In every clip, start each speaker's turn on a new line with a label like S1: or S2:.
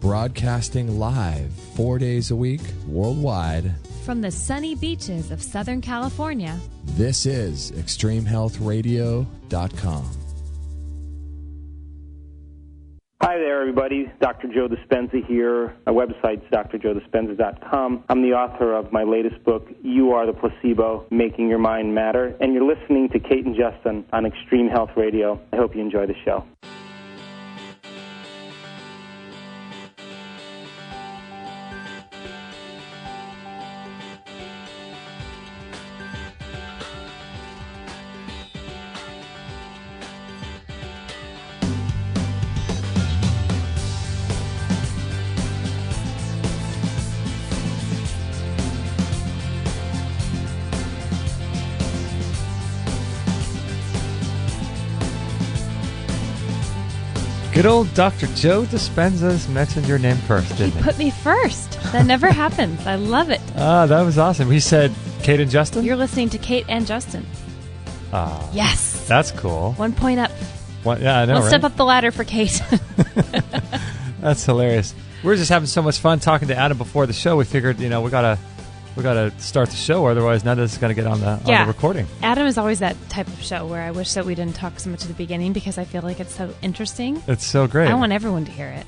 S1: broadcasting live 4 days a week worldwide
S2: from the sunny beaches of Southern California.
S1: This is ExtremeHealthRadio.com.
S3: Hi there, everybody. Dr. Joe Dispenza here. My website's drjoedispenza.com. I'm the author of my latest book, You Are the Placebo, Making Your Mind Matter. And you're listening to Kate and Justin on Extreme Health Radio. I hope you enjoy the show.
S4: Good old Dr. Joe Dispenza's mentioned your name first, didn't he?
S2: He put me first. That never happens. I love it.
S4: That was awesome. He said Kate and Justin?
S2: You're listening to Kate and Justin. Yes.
S4: That's cool.
S2: 1 point up.
S4: Yeah, I know,
S2: One
S4: right?
S2: step up the ladder for Kate.
S4: That's hilarious. We're just having so much fun talking to Adam before the show. We figured, we gotta start the show, otherwise none of this is gonna get on the recording.
S2: Adam is always that type of show where I wish that we didn't talk so much at the beginning because I feel like it's so interesting.
S4: It's so great.
S2: I want everyone to hear it.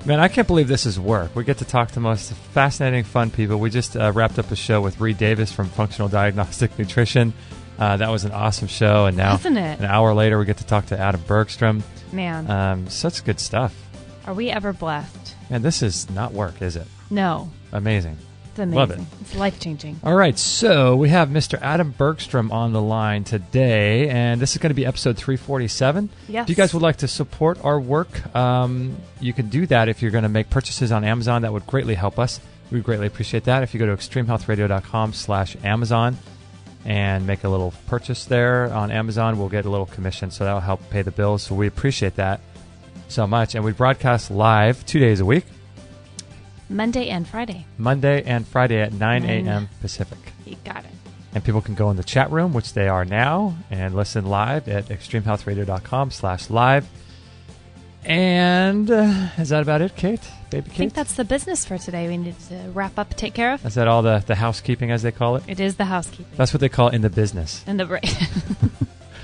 S4: Man, I can't believe this is work. We get to talk to the most fascinating, fun people. We just wrapped up a show with Reed Davis from Functional Diagnostic Nutrition. That was an awesome show, and now
S2: Isn't it?
S4: An hour later we get to talk to Adam Bergstrom.
S2: Man.
S4: Such good stuff.
S2: Are we ever blessed?
S4: Man, this is not work, is it?
S2: No.
S4: Amazing.
S2: It's amazing.
S4: Love it.
S2: It's life-changing.
S4: All right, so we have Mr. Adam Bergstrom on the line today, and this is going to be episode 347.
S2: Yes.
S4: If you guys would like to support our work, you can do that if you're going to make purchases on Amazon. That would greatly help us. We'd greatly appreciate that. If you go to extremehealthradio.com/Amazon and make a little purchase there on Amazon, we'll get a little commission, so that'll help pay the bills. So we appreciate that so much. And we broadcast live 2 days a week.
S2: Monday and Friday.
S4: Monday and Friday at 9 a.m. Pacific.
S2: You got it.
S4: And people can go in the chat room, which they are now, and listen live at extremehealthradio.com/live. And is that about it, Kate? Baby Kate?
S2: I think that's the business for today. We need to wrap up, take care of.
S4: Is that all the housekeeping, as they call it?
S2: It is the housekeeping.
S4: That's what they call it in the business.
S2: And the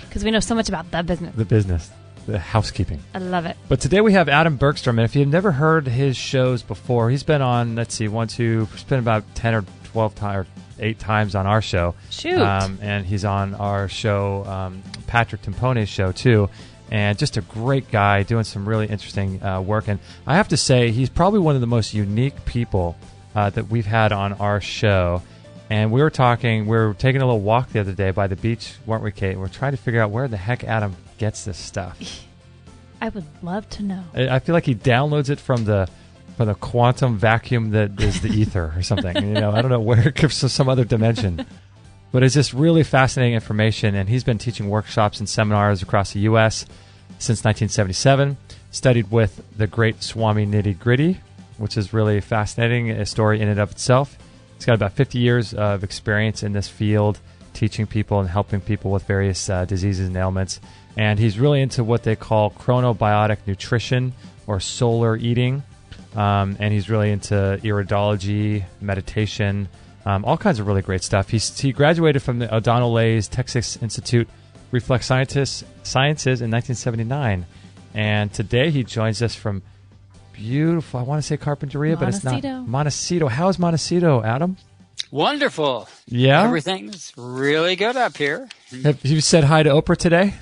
S2: because we know so much about the business.
S4: The business. The housekeeping.
S2: I love it.
S4: But today we have Adam Bergstrom, and if you've never heard his shows before, he's been on, he's been about 10 or 12 times, or 8 times on our show.
S2: Shoot.
S4: And he's on our show, Patrick Timpone's show, too. And just a great guy doing some really interesting work. And I have to say, he's probably one of the most unique people that we've had on our show. And we were taking a little walk the other day by the beach, weren't we, Kate? We're trying to figure out where the heck Adam gets this stuff.
S2: I would love to know.
S4: I feel like he downloads it from the quantum vacuum that is the ether or something. I don't know where it comes from, some other dimension. But it's just really fascinating information, and he's been teaching workshops and seminars across the U.S. since 1977, studied with the great Swami Nitty Gritty, which is really fascinating, a story in and of itself. He's got about 50 years of experience in this field, teaching people and helping people with various diseases and ailments. And he's really into what they call chronobiotic nutrition or solar eating. And he's really into iridology, meditation, all kinds of really great stuff. He graduated from the O'Donnell Lay's Texas Institute Reflex Sciences in 1979. And today he joins us from beautiful, I want to say Carpinteria, but it's not. Montecito. How is Montecito, Adam?
S5: Wonderful.
S4: Yeah?
S5: Everything's really good up here.
S4: Have you said hi to Oprah today?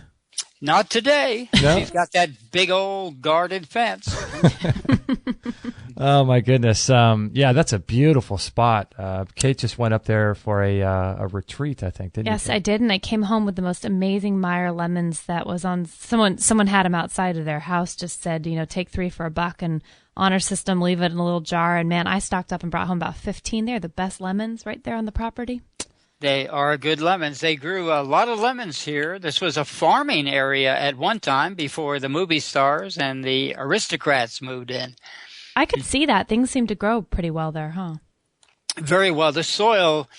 S5: Not today.
S4: No?
S5: She's got that big old guarded fence.
S4: Oh, my goodness. Yeah, that's a beautiful spot. Kate just went up there for a retreat, I think, didn't you?
S2: Yes, I did, and I came home with the most amazing Meyer lemons that was on someone had them outside of their house, just said, take 3 for $1 and honor system, leave it in a little jar. And man, I stocked up and brought home about 15. They're the best lemons right there on the property.
S5: They are good lemons. They grew a lot of lemons here. This was a farming area at one time before the movie stars and the aristocrats moved in.
S2: I could see that. Things seem to grow pretty well there, huh?
S5: Very well. The soil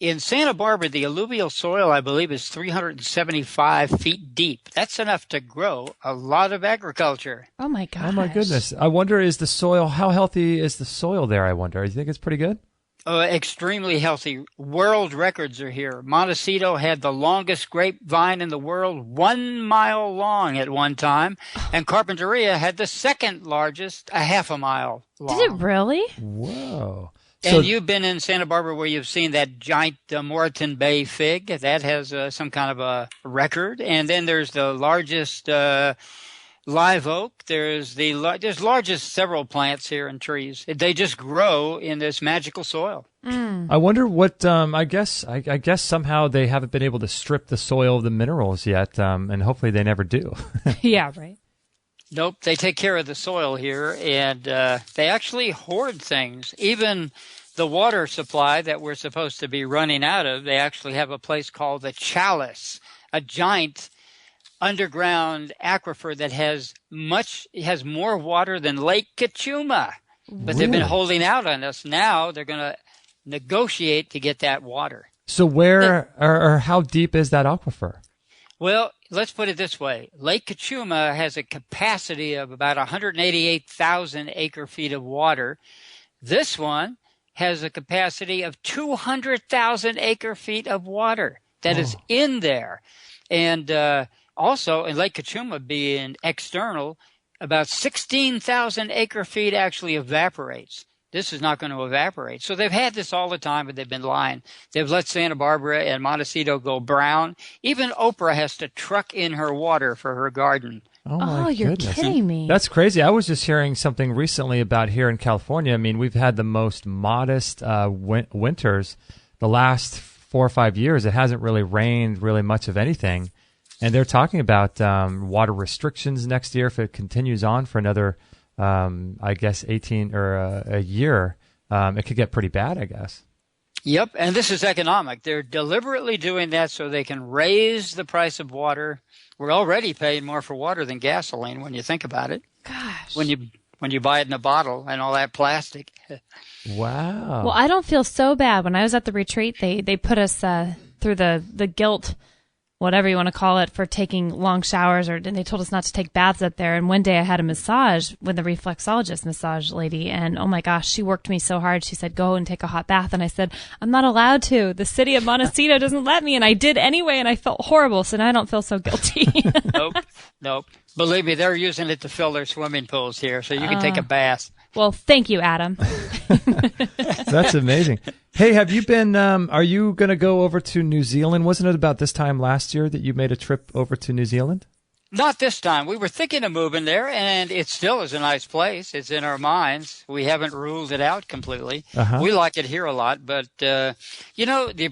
S5: In Santa Barbara, the alluvial soil, I believe, is 375 feet deep. That's enough to grow a lot of agriculture.
S2: Oh, my gosh.
S4: Oh, my goodness. I wonder, how healthy is the soil there, I wonder? Do you think it's pretty good?
S5: Extremely healthy. World records are here. Montecito had the longest grapevine in the world, 1 mile long at one time, and Carpinteria had the second largest, a half a mile long.
S2: Did it really?
S4: Whoa.
S5: And you've been in Santa Barbara where you've seen that giant Moreton Bay fig. That has some kind of a record. And then there's the largest live oak. There's largest several plants here and trees. They just grow in this magical soil.
S4: I wonder what, I guess somehow they haven't been able to strip the soil of the minerals yet, and hopefully they never do.
S2: Yeah, right.
S5: Nope, they take care of the soil here, and they actually hoard things. Even the water supply that we're supposed to be running out of, they actually have a place called the Chalice, a giant underground aquifer that has more water than Lake Cachuma. But they've been holding out on us. Now they're going to negotiate to get that water.
S4: So where or how deep is that aquifer?
S5: Well, let's put it this way. Lake Cachuma has a capacity of about 188,000 acre-feet of water. This one has a capacity of 200,000 acre-feet of water that is in there. And also, in Lake Cachuma being external, about 16,000 acre-feet actually evaporates. This is not going to evaporate. So they've had this all the time, but they've been lying. They've let Santa Barbara and Montecito go brown. Even Oprah has to truck in her water for her garden.
S4: Oh,
S2: you're
S4: goodness.
S2: kidding me.
S4: That's crazy. I was just hearing something recently about here in California. I mean, we've had the most modest winters the last 4 or 5 years. It hasn't really rained really much of anything. And they're talking about water restrictions next year if it continues on for another, I guess, 18 or a year. It could get pretty bad, I guess.
S5: Yep, and this is economic. They're deliberately doing that so they can raise the price of water. We're already paying more for water than gasoline when you think about it.
S2: Gosh.
S5: When you buy it in a bottle and all that plastic.
S4: Wow.
S2: Well, I don't feel so bad. When I was at the retreat, they put us through the guilt, whatever you want to call it, for taking long showers, and they told us not to take baths up there. And one day I had a massage with the reflexologist massage lady, and oh my gosh, she worked me so hard. She said, go and take a hot bath. And I said, I'm not allowed to. The city of Montecito doesn't let me. And I did anyway, and I felt horrible. So now I don't feel so guilty.
S5: Nope. Believe me, they're using it to fill their swimming pools here, so you can take a bath.
S2: Well, thank you, Adam.
S4: That's amazing. Hey, have you been, are you going to go over to New Zealand? Wasn't it about this time last year that you made a trip over to New Zealand?
S5: Not this time. We were thinking of moving there, and it still is a nice place. It's in our minds. We haven't ruled it out completely. We like it here a lot, but, the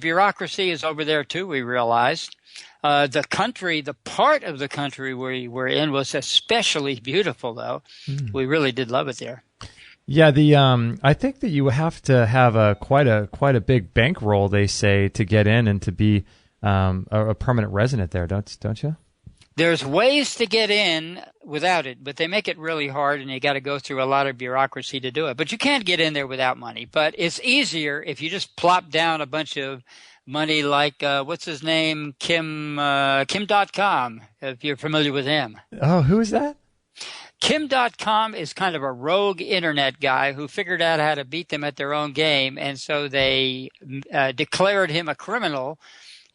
S5: bureaucracy is over there too, we realized. The part of the country we were in was especially beautiful, though. We really did love it there.
S4: Yeah, I think that you have to have quite a big bankroll, they say, to get in and to be a permanent resident there, don't you?
S5: There's ways to get in without it, but they make it really hard, and you got to go through a lot of bureaucracy to do it. But you can't get in there without money. But it's easier if you just plop down a bunch of money like, what's his name? Kim.com, if you're familiar with him.
S4: Oh, who is that?
S5: Kim.com is kind of a rogue internet guy who figured out how to beat them at their own game, and so they declared him a criminal.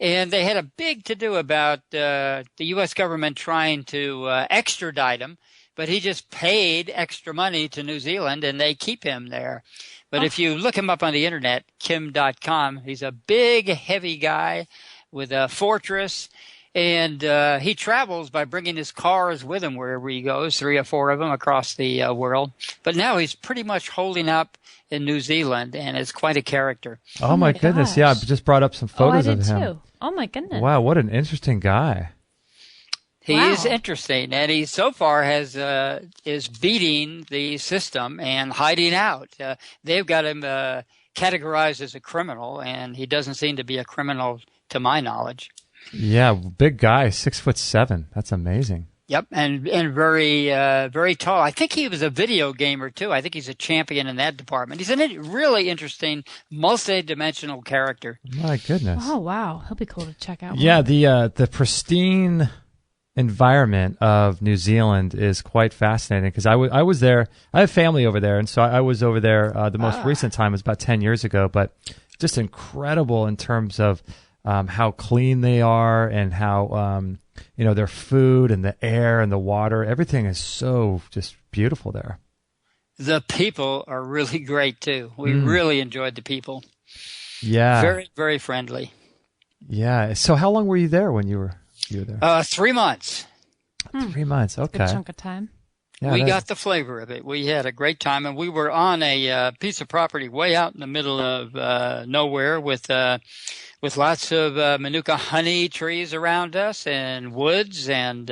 S5: And they had a big to-do about the U.S. government trying to extradite him, but he just paid extra money to New Zealand, and they keep him there. But if you look him up on the internet, Kim.com, he's a big, heavy guy with a fortress, and he travels by bringing his cars with him wherever he goes, 3 or 4 of them across the world. But now he's pretty much holding up in New Zealand, and it's quite a character.
S4: Oh my goodness. Yeah, I just brought up some photos of him.
S2: Too. Oh my goodness.
S4: Wow, what an interesting guy.
S5: He is interesting, and he so far is beating the system and hiding out. They've got him categorized as a criminal, and he doesn't seem to be a criminal to my knowledge.
S4: Yeah, big guy, 6'7". That's amazing.
S5: Yep, and very very tall. I think he was a video gamer too. I think he's a champion in that department. He's a really interesting, multi-dimensional character.
S4: My goodness.
S2: Oh wow, he'll be cool to check out.
S4: Yeah, the pristine environment of New Zealand is quite fascinating because I was there. I have family over there, and so I was over there. The most recent time was about 10 years ago, but just incredible in terms of how clean they are and how their food and the air and the water, everything is so just beautiful there.
S5: The people are really great too. We really enjoyed the people.
S4: Yeah.
S5: Very, very friendly.
S4: Yeah. So how long were you there when you were there?
S5: 3 months.
S4: 3 months. Okay.
S2: Good chunk of time.
S4: Yeah,
S5: we got the flavor of it. We had a great time, and we were on a piece of property way out in the middle of nowhere with lots of manuka honey trees around us and woods and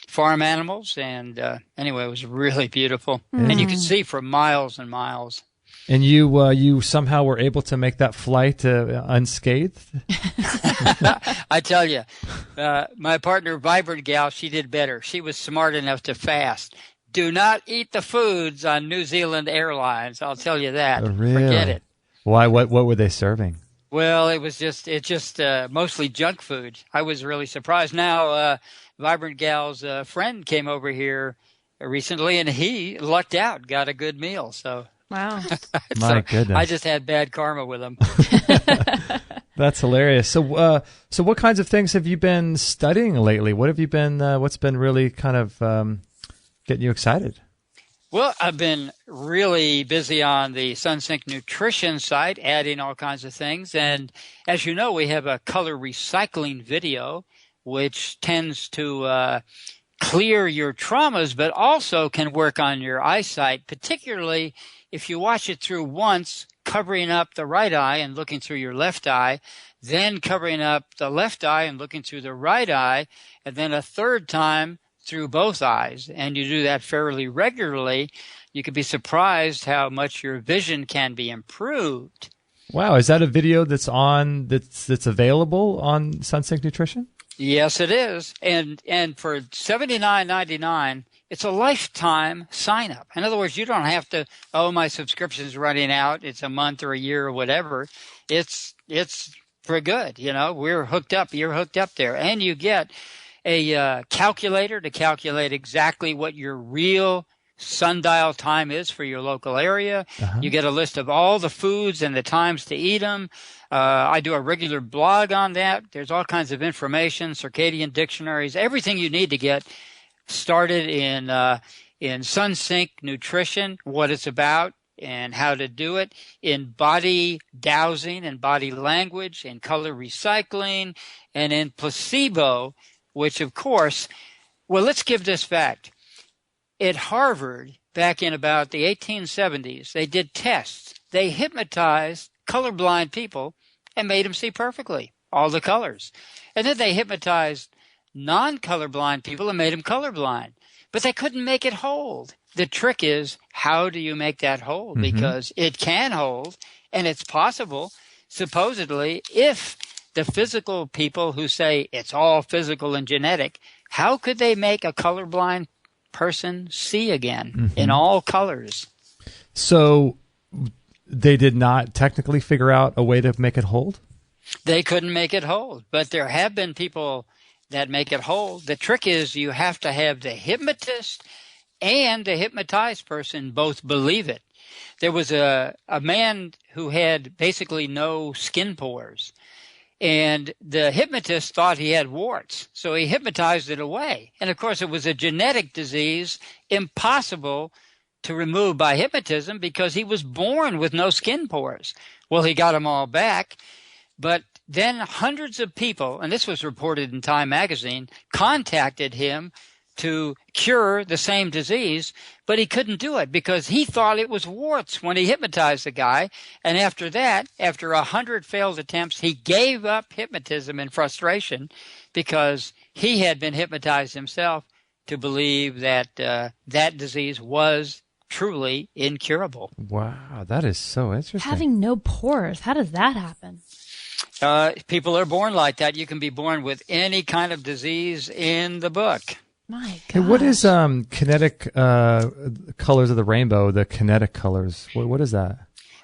S5: farm animals. And anyway, it was really beautiful. And you could see for miles and miles.
S4: And you somehow were able to make that flight unscathed?
S5: I tell you, my partner, Vibrant Gal, she did better. She was smart enough to fast. Do not eat the foods on New Zealand Airlines. I'll tell you that.
S4: Really?
S5: Forget it.
S4: Why? What were they serving?
S5: Well, it's just mostly junk food. I was really surprised. Now, Vibrant Gal's friend came over here recently, and he lucked out, got a good meal. So,
S2: wow,
S4: my goodness!
S5: I just had bad karma with him.
S4: That's hilarious. So, what kinds of things have you been studying lately? What have you been? What's been really kind of getting you excited?
S5: Well, I've been really busy on the SunSync Nutrition site, adding all kinds of things. And as you know, we have a color recycling video, which tends to clear your traumas, but also can work on your eyesight, particularly if you watch it through once, covering up the right eye and looking through your left eye, then covering up the left eye and looking through the right eye, and then a third time through both eyes, and you do that fairly regularly, you could be surprised how much your vision can be improved.
S4: Wow, is that a video that's available on SunSync Nutrition?
S5: Yes, it is, and for $79.99, it's a lifetime sign up. In other words, you don't have to, my subscription's running out, it's a month or a year or whatever. It's for good, we're hooked up, you're hooked up there, and you get a calculator to calculate exactly what your real sundial time is for your local area. You get a list of all the foods and the times to eat them. I do a regular blog on that. There's all kinds of information, circadian dictionaries, everything you need to get started in SunSync Nutrition, what it's about and how to do it, in body dowsing and body language, in color recycling, and in placebo, which, of course, well, let's give this fact. At Harvard, back in about the 1870s, they did tests. They hypnotized colorblind people and made them see perfectly, all the colors. And then they hypnotized non-colorblind people and made them colorblind. But they couldn't make it hold. The trick is, how do you make that hold? Because it can hold, and it's possible, supposedly, if the physical people who say it's all physical and genetic, how could they make a colorblind person see again in all colors?
S4: So they did not technically figure out a way to make it hold?
S5: They couldn't make it hold, but there have been people that make it hold. The trick is you have to have the hypnotist and the hypnotized person both believe it. There was a man who had basically no skin pores, and the hypnotist thought he had warts, so he hypnotized it away. And, of course, it was a genetic disease impossible to remove by hypnotism because he was born with no skin pores. Well, he got them all back, but then hundreds of people, and this was reported in Time magazine, contacted him to cure the same disease, but he couldn't do it because he thought it was warts when he hypnotized the guy. And after that, after 100 failed attempts, he gave up hypnotism in frustration because he had been hypnotized himself to believe that that disease was truly incurable.
S4: Wow, that is so interesting.
S2: Having no pores, how does that happen?
S5: People are born like that. You can be born with any kind of disease in the book.
S2: My gosh.
S4: Hey, what is kinetic colors of the rainbow? The kinetic colors. What is that?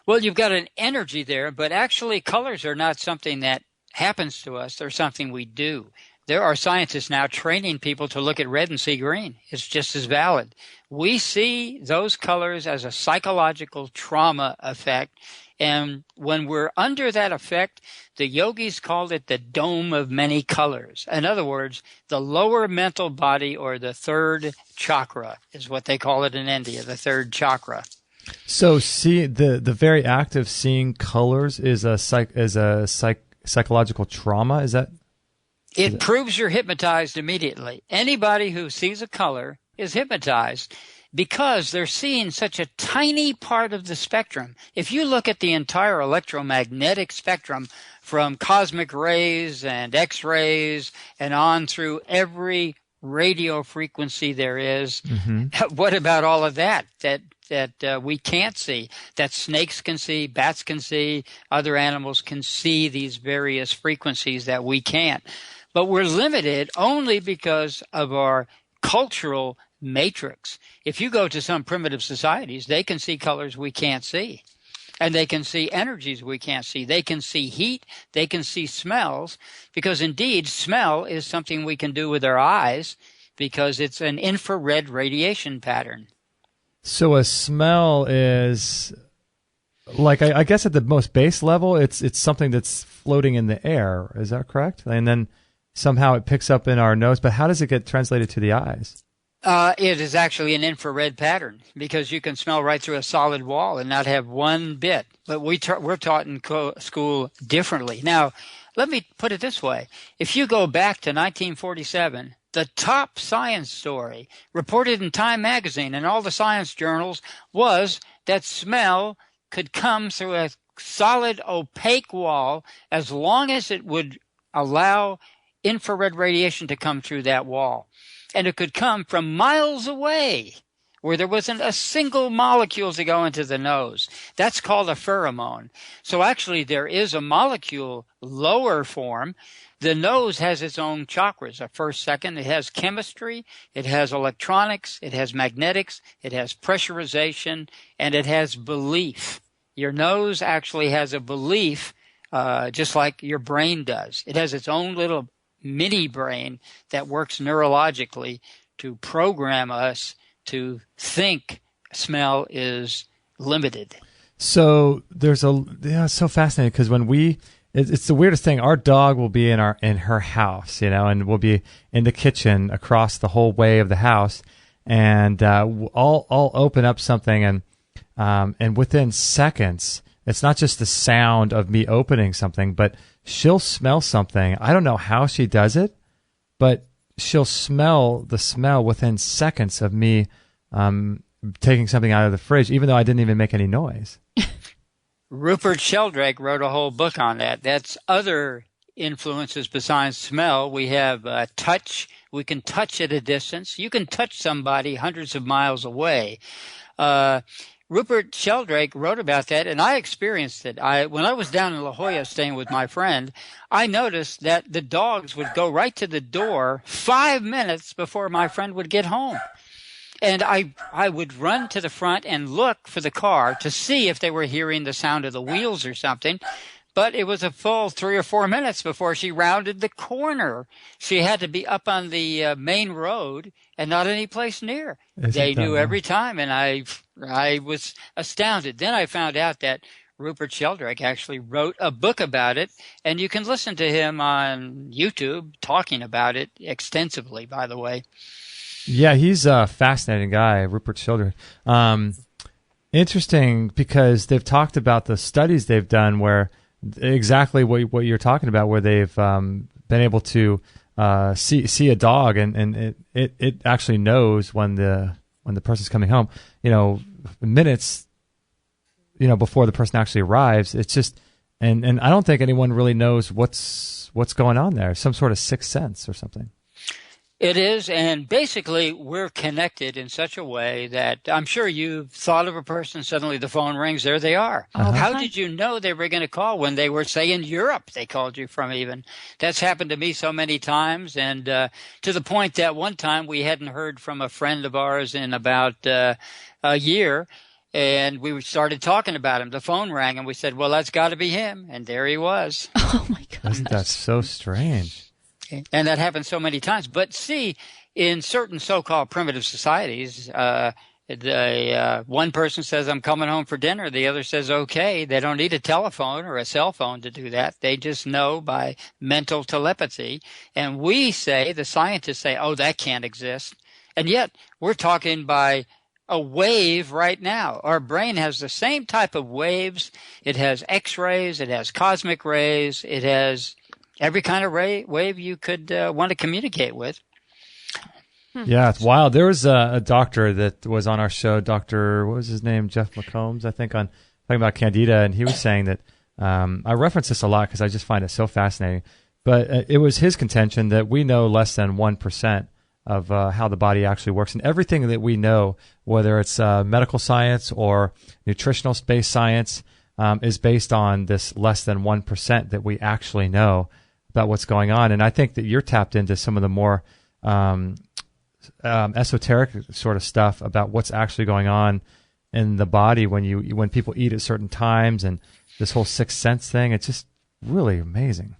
S5: Well, you've got an energy there, but actually colors are not something that happens to us. They're something we do. There are scientists now training people to look at red and see green. It's just as valid. We see those colors as a psychological trauma effect. And when we're under that effect, the yogis called it the dome of many colors. In other words, the lower mental body, or the third chakra, is what they call it in India, the third chakra.
S4: So see the very act of seeing colors is a psychological trauma. Is that?
S5: It proves you're hypnotized immediately. Anybody who sees a color is hypnotized because they're seeing such a tiny part of the spectrum. If you look at the entire electromagnetic spectrum from cosmic rays and X-rays and on through every radio frequency there is, what about all of that we can't see, that snakes can see, bats can see, other animals can see these various frequencies that we can't. But we're limited only because of our cultural matrix. If you go to some primitive societies, they can see colors we can't see. And they can see energies we can't see. They can see heat. They can see smells. Because indeed, smell is something we can do with our eyes because it's an infrared radiation pattern.
S4: So a smell is, like, I guess at the most base level, it's something that's floating in the air. Is that correct? And then somehow it picks up in our nose. But how does it get translated to the eyes?
S5: It is actually an infrared pattern because you can smell right through a solid wall and not have one bit. But we're taught in school differently. Now, let me put it this way. If you go back to 1947, the top science story reported in Time magazine and all the science journals was that smell could come through a solid opaque wall as long as it would allow infrared radiation to come through that wall. And it could come from miles away where there wasn't a single molecule to go into the nose. That's called a pheromone. So actually there is a molecule lower form. The nose has its own chakras, a first, second. It has chemistry, it has electronics, it has magnetics, it has pressurization, and it has belief. Your nose actually has a belief just like your brain does. It has its own little mini brain that works neurologically to program us to think smell is limited.
S4: So it's so fascinating because when it's the weirdest thing. Our dog will be in her house, and we'll be in the kitchen across the whole way of the house, and I'll open up something, and within seconds, it's not just the sound of me opening something, but she'll smell something. I don't know how she does it, but she'll smell the smell within seconds of me taking something out of the fridge, even though I didn't even make any noise.
S5: Rupert Sheldrake wrote a whole book on that. That's other influences besides smell. We have touch. We can touch at a distance. You can touch somebody hundreds of miles away. Rupert Sheldrake wrote about that, and I experienced it. When I was down in La Jolla staying with my friend, I noticed that the dogs would go right to the door 5 minutes before my friend would get home. And I would run to the front and look for the car to see if they were hearing the sound of the wheels or something. But it was a full 3 or 4 minutes before she rounded the corner. She had to be up on the main road and not any place near. They knew every time, and I was astounded. Then I found out that Rupert Sheldrake actually wrote a book about it, and you can listen to him on YouTube talking about it extensively, by the way.
S4: Yeah, he's a fascinating guy, Rupert Sheldrake. Interesting because they've talked about the studies they've done where exactly what you're talking about, where they've been able to see a dog and it actually knows when the person's coming home. Minutes before the person actually arrives. It's just and I don't think anyone really knows what's going on there. Some sort of sixth sense or something.
S5: It is, and basically we're connected in such a way that I'm sure you've thought of a person, suddenly the phone rings, there they are. How did you know they were going to call when they were, say, in Europe, they called you from even? That's happened to me so many times, and to the point that one time we hadn't heard from a friend of ours in about a year, and we started talking about him. The phone rang, and we said, well, that's got to be him, and there he was.
S2: Oh, my God.
S4: Isn't that so strange?
S5: And that happens so many times. But see, in certain so-called primitive societies, one person says, I'm coming home for dinner. The other says, okay. They don't need a telephone or a cell phone to do that. They just know by mental telepathy. And we say, the scientists say, oh, that can't exist. And yet we're talking by a wave right now. Our brain has the same type of waves. It has X-rays. It has cosmic rays. It has every kind of wave you could want to communicate with.
S4: Yeah, it's wild. There was a doctor that was on our show, Dr. What was his name? Jeff McCombs, I think, on talking about Candida, and he was saying that I reference this a lot because I just find it so fascinating. But it was his contention that we know less than 1% of how the body actually works, and everything that we know, whether it's medical science or nutritional-based science, is based on this less than 1% that we actually know about what's going on. And I think that you're tapped into some of the more esoteric sort of stuff about what's actually going on in the body when people eat at certain times, and this whole sixth sense thing. It's just really amazing.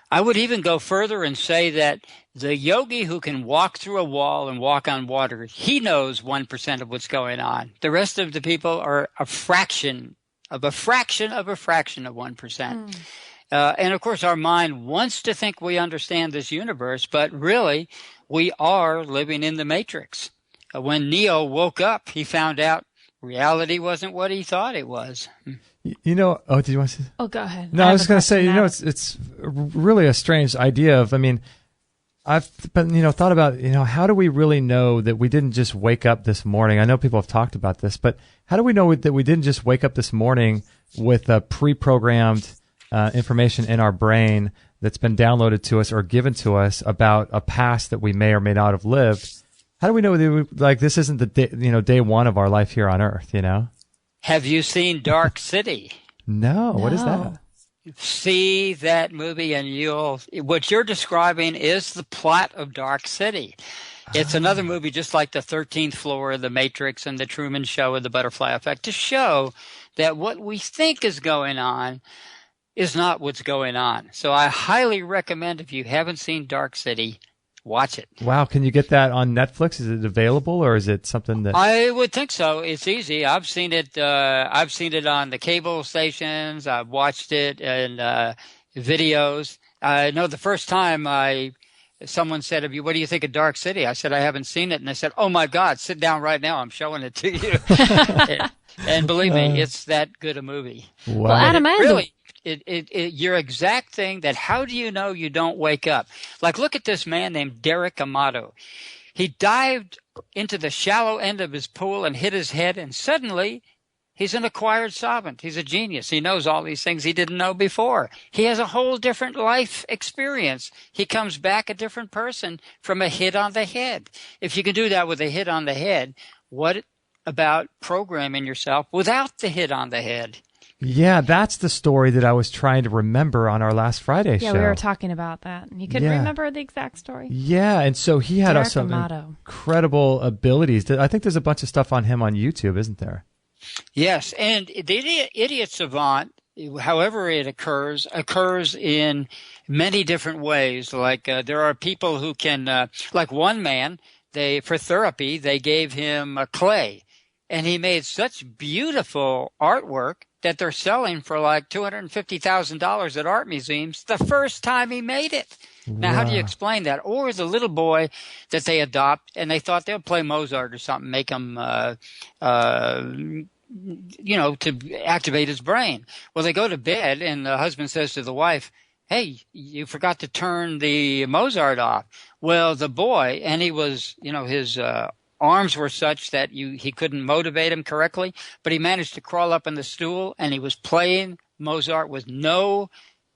S5: I would even go further and say that the yogi who can walk through a wall and walk on water, he knows 1% of what's going on. The rest of the people are a fraction of 1%. And of course, our mind wants to think we understand this universe, but really, we are living in the matrix. When Neo woke up, he found out reality wasn't what he thought it was.
S4: You know, did you want to say?
S2: Oh, go ahead.
S4: No, I was going to say, it's really a strange idea of, I've been, thought about, how do we really know that we didn't just wake up this morning? I know people have talked about this, but how do we know that we didn't just wake up this morning with a pre-programmed information in our brain that's been downloaded to us or given to us about a past that we may or may not have lived? How do we know that this isn't the day one of our life here on Earth?
S5: Have you seen Dark City?
S4: No. What is that?
S5: See that movie, and what you're describing is the plot of Dark City. It's another movie just like the 13th Floor of the Matrix and the Truman Show and the Butterfly Effect, to show that what we think is going on is not what's going on. So I highly recommend, if you haven't seen Dark City, watch it.
S4: Wow. Can you get that on Netflix? Is it available, or is it something that...
S5: I would think so. It's easy. I've seen it on the cable stations. I've watched it in videos. I know the first time someone said, what do you think of Dark City? I said, I haven't seen it. And they said, oh my God, sit down right now. I'm showing it to you. And believe me, it's that good a movie.
S4: Wow.
S2: Well, Adam,
S5: your exact thing that how do you know you don't wake up? Like, look at this man named Derek Amato. He dived into the shallow end of his pool and hit his head, and suddenly he's an acquired savant. He's a genius. He knows all these things he didn't know before. He has a whole different life experience. He comes back a different person from a hit on the head. If you can do that with a hit on the head, what about programming yourself without the hit on the head?
S4: Yeah, that's the story that I was trying to remember on our last Friday show.
S2: Yeah, we were talking about that. You couldn't remember the exact story?
S4: Yeah, and so he had some incredible abilities. I think there's a bunch of stuff on him on YouTube, isn't there?
S5: Yes, and the idiot savant, however it occurs in many different ways. Like there are people who can, like one man, for therapy, they gave him a clay, and he made such beautiful artwork that they're selling for like $250,000 at art museums the first time he made it. Now, how do you explain that? Or the little boy that they adopt, and they thought they'll play Mozart or something, make him, to activate his brain. Well, they go to bed, and the husband says to the wife, hey, you forgot to turn the Mozart off. Well, the boy, and he was, his arms were such that he couldn't motivate him correctly, but he managed to crawl up in the stool, and he was playing Mozart with no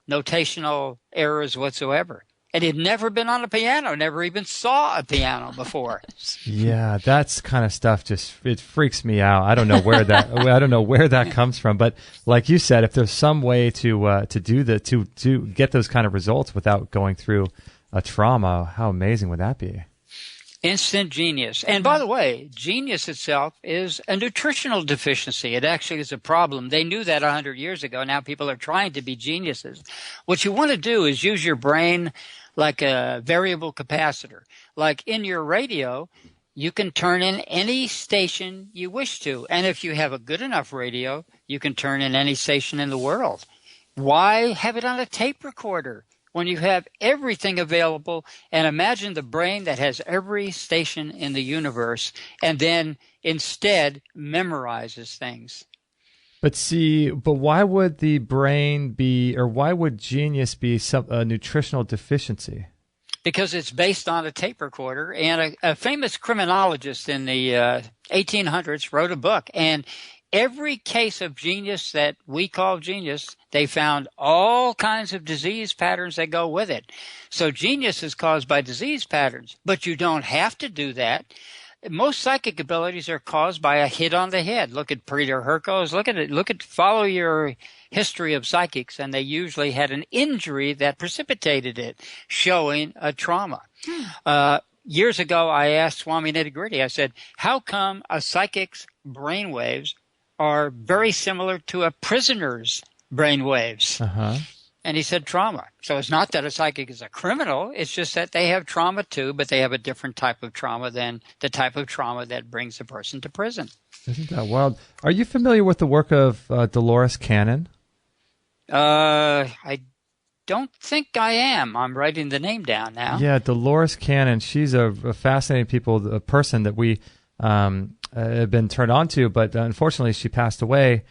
S5: notational errors whatsoever. And he'd never been on a piano, never even saw a piano before.
S4: Yeah, that's kind of stuff it freaks me out. I don't know where that comes from, but like you said, if there's some way to get those kind of results without going through a trauma, how amazing would that be?
S5: Instant genius. And by the way, genius itself is a nutritional deficiency. It actually is a problem. They knew that 100 years ago. Now people are trying to be geniuses. What you want to do is use your brain like a variable capacitor. Like in your radio, you can turn in any station you wish to. And if you have a good enough radio, you can turn in any station in the world. Why have it on a tape recorder when you have everything available? And imagine the brain that has every station in the universe and then instead memorizes things.
S4: But why would the brain be, or why would genius be a nutritional deficiency?
S5: Because it's based on a tape recorder. And a famous criminologist in the 1800s wrote a book. And every case of genius that we call genius, they found all kinds of disease patterns that go with it. So genius is caused by disease patterns, but you don't have to do that. Most psychic abilities are caused by a hit on the head. Look at Peter Herkos. Follow your history of psychics, and they usually had an injury that precipitated it, showing a trauma. Years ago, I asked Swami Nitty-Gritty, I said, how come a psychic's brainwaves are very similar to a prisoner's brainwaves?
S4: Uh-huh.
S5: And he said trauma. So it's not that a psychic is a criminal. It's just that they have trauma too, but they have a different type of trauma than the type of trauma that brings a person to prison.
S4: Isn't that wild? Are you familiar with the work of Dolores Cannon?
S5: I don't think I am. I'm writing the name down now.
S4: Yeah, Dolores Cannon. She's a fascinating person that we have been turned on to, but unfortunately she passed away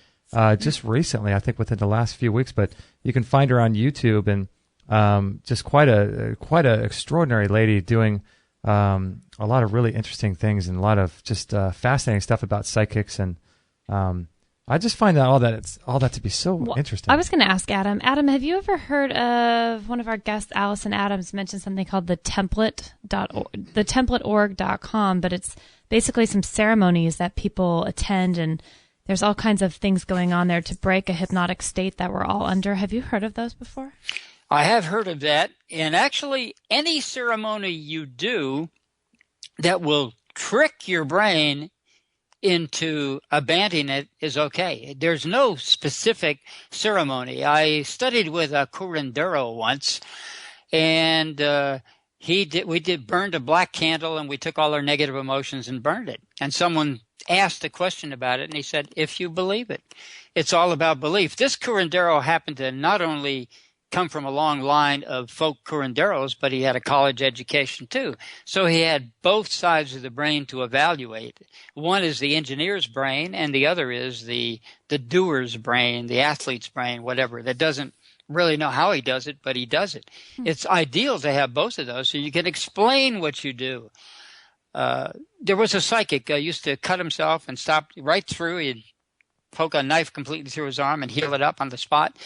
S4: just recently, I think within the last few weeks. But you can find her on YouTube, and just quite a extraordinary lady doing a lot of really interesting things and a lot of just fascinating stuff about psychics. And I just find all that to be so interesting.
S2: I was going to ask Adam. Adam, have you ever heard of one of our guests, Allison Adams, mentioned something called the templateorg.com, but it's basically some ceremonies that people attend, and there's all kinds of things going on there to break a hypnotic state that we're all under. Have you heard of those before?
S5: I have heard of that. And actually, any ceremony you do that will trick your brain into abandoning it is okay. There's no specific ceremony. I studied with a curandero once, and we burned a black candle, and we took all our negative emotions and burned it. And someone asked a question about it, and he said, if you believe it. It's all about belief. This curandero happened to not only come from a long line of folk curanderos, but he had a college education too. So he had both sides of the brain to evaluate. One is the engineer's brain, and the other is the doer's brain, the athlete's brain, whatever, that doesn't really know how he does it, but he does it. It's ideal to have both of those so you can explain what you do. There was a psychic used to cut himself and stop right through. He'd poke a knife completely through his arm and heal it up on the spot.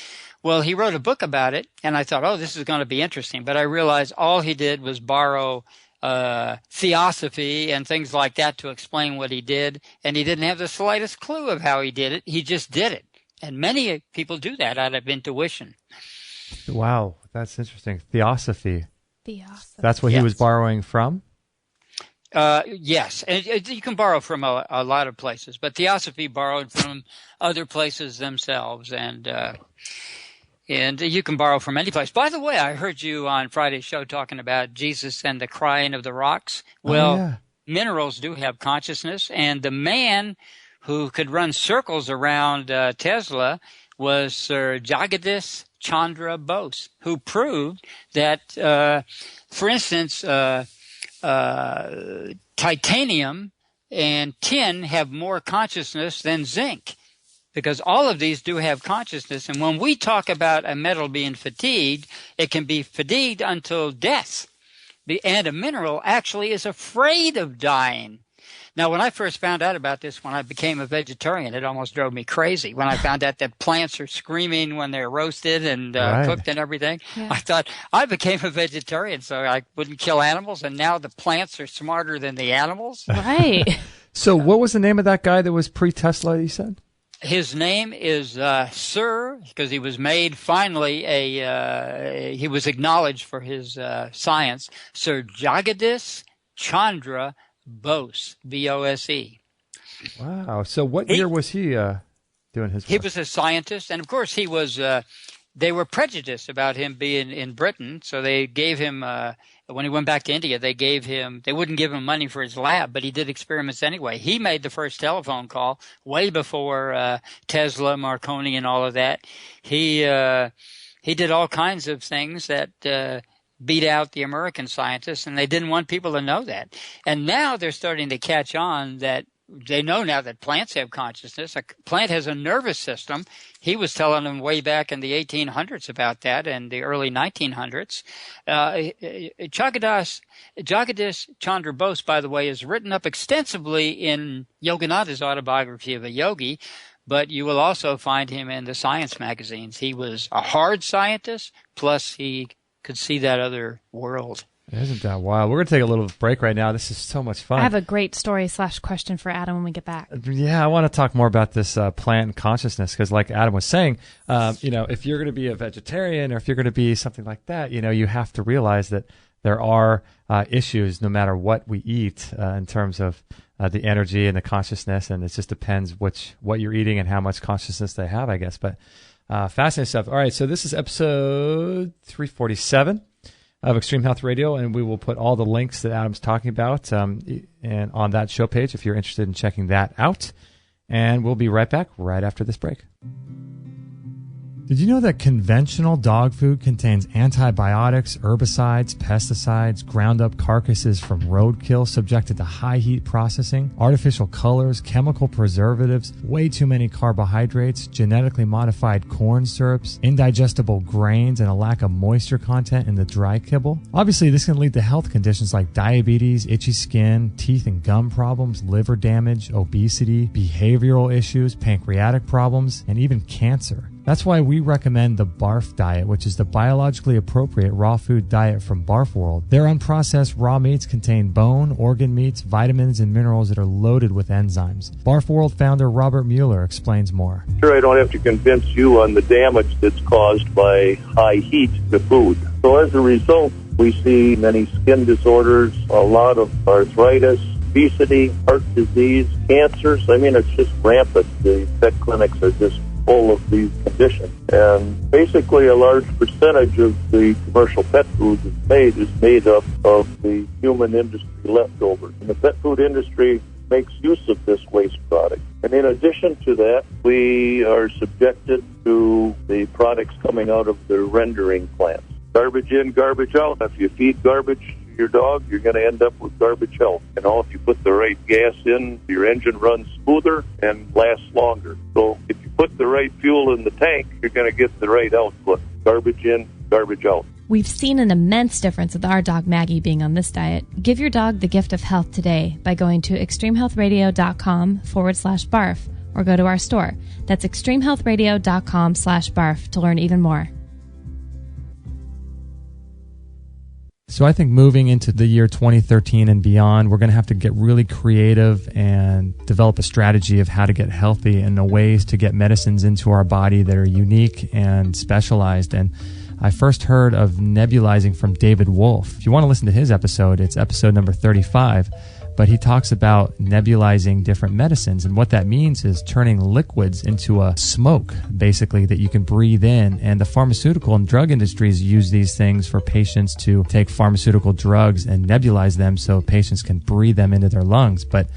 S5: Well, he wrote a book about it, and I thought, this is going to be interesting. But I realized all he did was borrow theosophy and things like that to explain what he did, and he didn't have the slightest clue of how he did it. He just did it. And many people do that out of intuition.
S4: Wow, that's interesting. Theosophy.
S2: Theosophy.
S4: That's what he was borrowing from?
S5: Yes. And you can borrow from a lot of places, but Theosophy borrowed from other places themselves, and you can borrow from any place. By the way, I heard you on Friday's show talking about Jesus and the crying of the rocks. Well, minerals do have consciousness, and the man who could run circles around Tesla was Sir Jagadish Chandra Bose, who proved that, for instance, titanium and tin have more consciousness than zinc, because all of these do have consciousness. And when we talk about a metal being fatigued, it can be fatigued until death. And a mineral actually is afraid of dying. Now, when I first found out about this, when I became a vegetarian, it almost drove me crazy. When I found out that plants are screaming when they're roasted and cooked and everything, I thought I became a vegetarian so I wouldn't kill animals, and now the plants are smarter than the animals.
S2: Right.
S4: So what was the name of that guy that was pre-Tesla, you said?
S5: His name is Sir, because he was made finally he was acknowledged for his science, Sir Jagadish Chandra Bose, B-O-S-E.
S4: Wow. So what year was he doing his work?
S5: He was a scientist, and of course he was they were prejudiced about him being in Britain, so they gave him when he went back to India, they wouldn't give him money for his lab, but he did experiments anyway. He made the first telephone call way before Tesla, Marconi, and all of that. He did all kinds of things that beat out the American scientists, and they didn't want people to know that. And now they're starting to catch on that they know now that plants have consciousness. A plant has a nervous system. He was telling them way back in the 1800s about that, and the early 1900s. Jagadish Chandra Bose, by the way, is written up extensively in Yogananda's Autobiography of a Yogi, but you will also find him in the science magazines. He was a hard scientist, plus he could see that other world.
S4: Isn't that wild? We're going to take a little break right now. This is so much fun.
S2: I have a great story / question for Adam when we get back.
S4: Yeah, I want to talk more about this plant consciousness because like Adam was saying, if you're going to be a vegetarian or if you're going to be something like that, you have to realize that there are issues no matter what we eat in terms of the energy and the consciousness, and it just depends what you're eating and how much consciousness they have, I guess. But fascinating stuff. All right, so this is episode 347 of Extreme Health Radio, and we will put all the links that Adam's talking about and on that show page if you're interested in checking that out. And we'll be right back right after this break. Did you know that conventional dog food contains antibiotics, herbicides, pesticides, ground up carcasses from roadkill subjected to high heat processing, artificial colors, chemical preservatives, way too many carbohydrates, genetically modified corn syrups, indigestible grains, and a lack of moisture content in the dry kibble? Obviously, this can lead to health conditions like diabetes, itchy skin, teeth and gum problems, liver damage, obesity, behavioral issues, pancreatic problems, and even cancer. That's why we recommend the BARF diet, which is the biologically appropriate raw food diet from Barf World. Their unprocessed raw meats contain bone, organ meats, vitamins, and minerals that are loaded with enzymes. Barf World founder Robert Mueller explains more.
S6: Sure, I don't have to convince you on the damage that's caused by high heat to food. So as a result, we see many skin disorders, a lot of arthritis, obesity, heart disease, cancers. I mean, it's just rampant. The vet clinics are just full of these conditions. And basically a large percentage of the commercial pet food that's is made up of the human industry leftovers. And the pet food industry makes use of this waste product. And in addition to that, we are subjected to the products coming out of the rendering plants. Garbage in, garbage out. If you feed garbage to your dog, you're going to end up with garbage health. And if you put the right gas in, your engine runs smoother and lasts longer. So if you put the right fuel in the tank, you're going to get the right output. Garbage in, garbage out.
S2: We've seen an immense difference with our dog Maggie being on this diet. Give your dog the gift of health today by going to extremehealthradio.com/barf or go to our store. That's extremehealthradio.com/barf to learn even more.
S4: So I think moving into the year 2013 and beyond, we're going to have to get really creative and develop a strategy of how to get healthy and the ways to get medicines into our body that are unique and specialized. And I first heard of nebulizing from David Wolfe. If you want to listen to his episode, it's episode number 35. But he talks about nebulizing different medicines. And what that means is turning liquids into a smoke, basically, that you can breathe in. And the pharmaceutical and drug industries use these things for patients to take pharmaceutical drugs and nebulize them so patients can breathe them into their lungs. But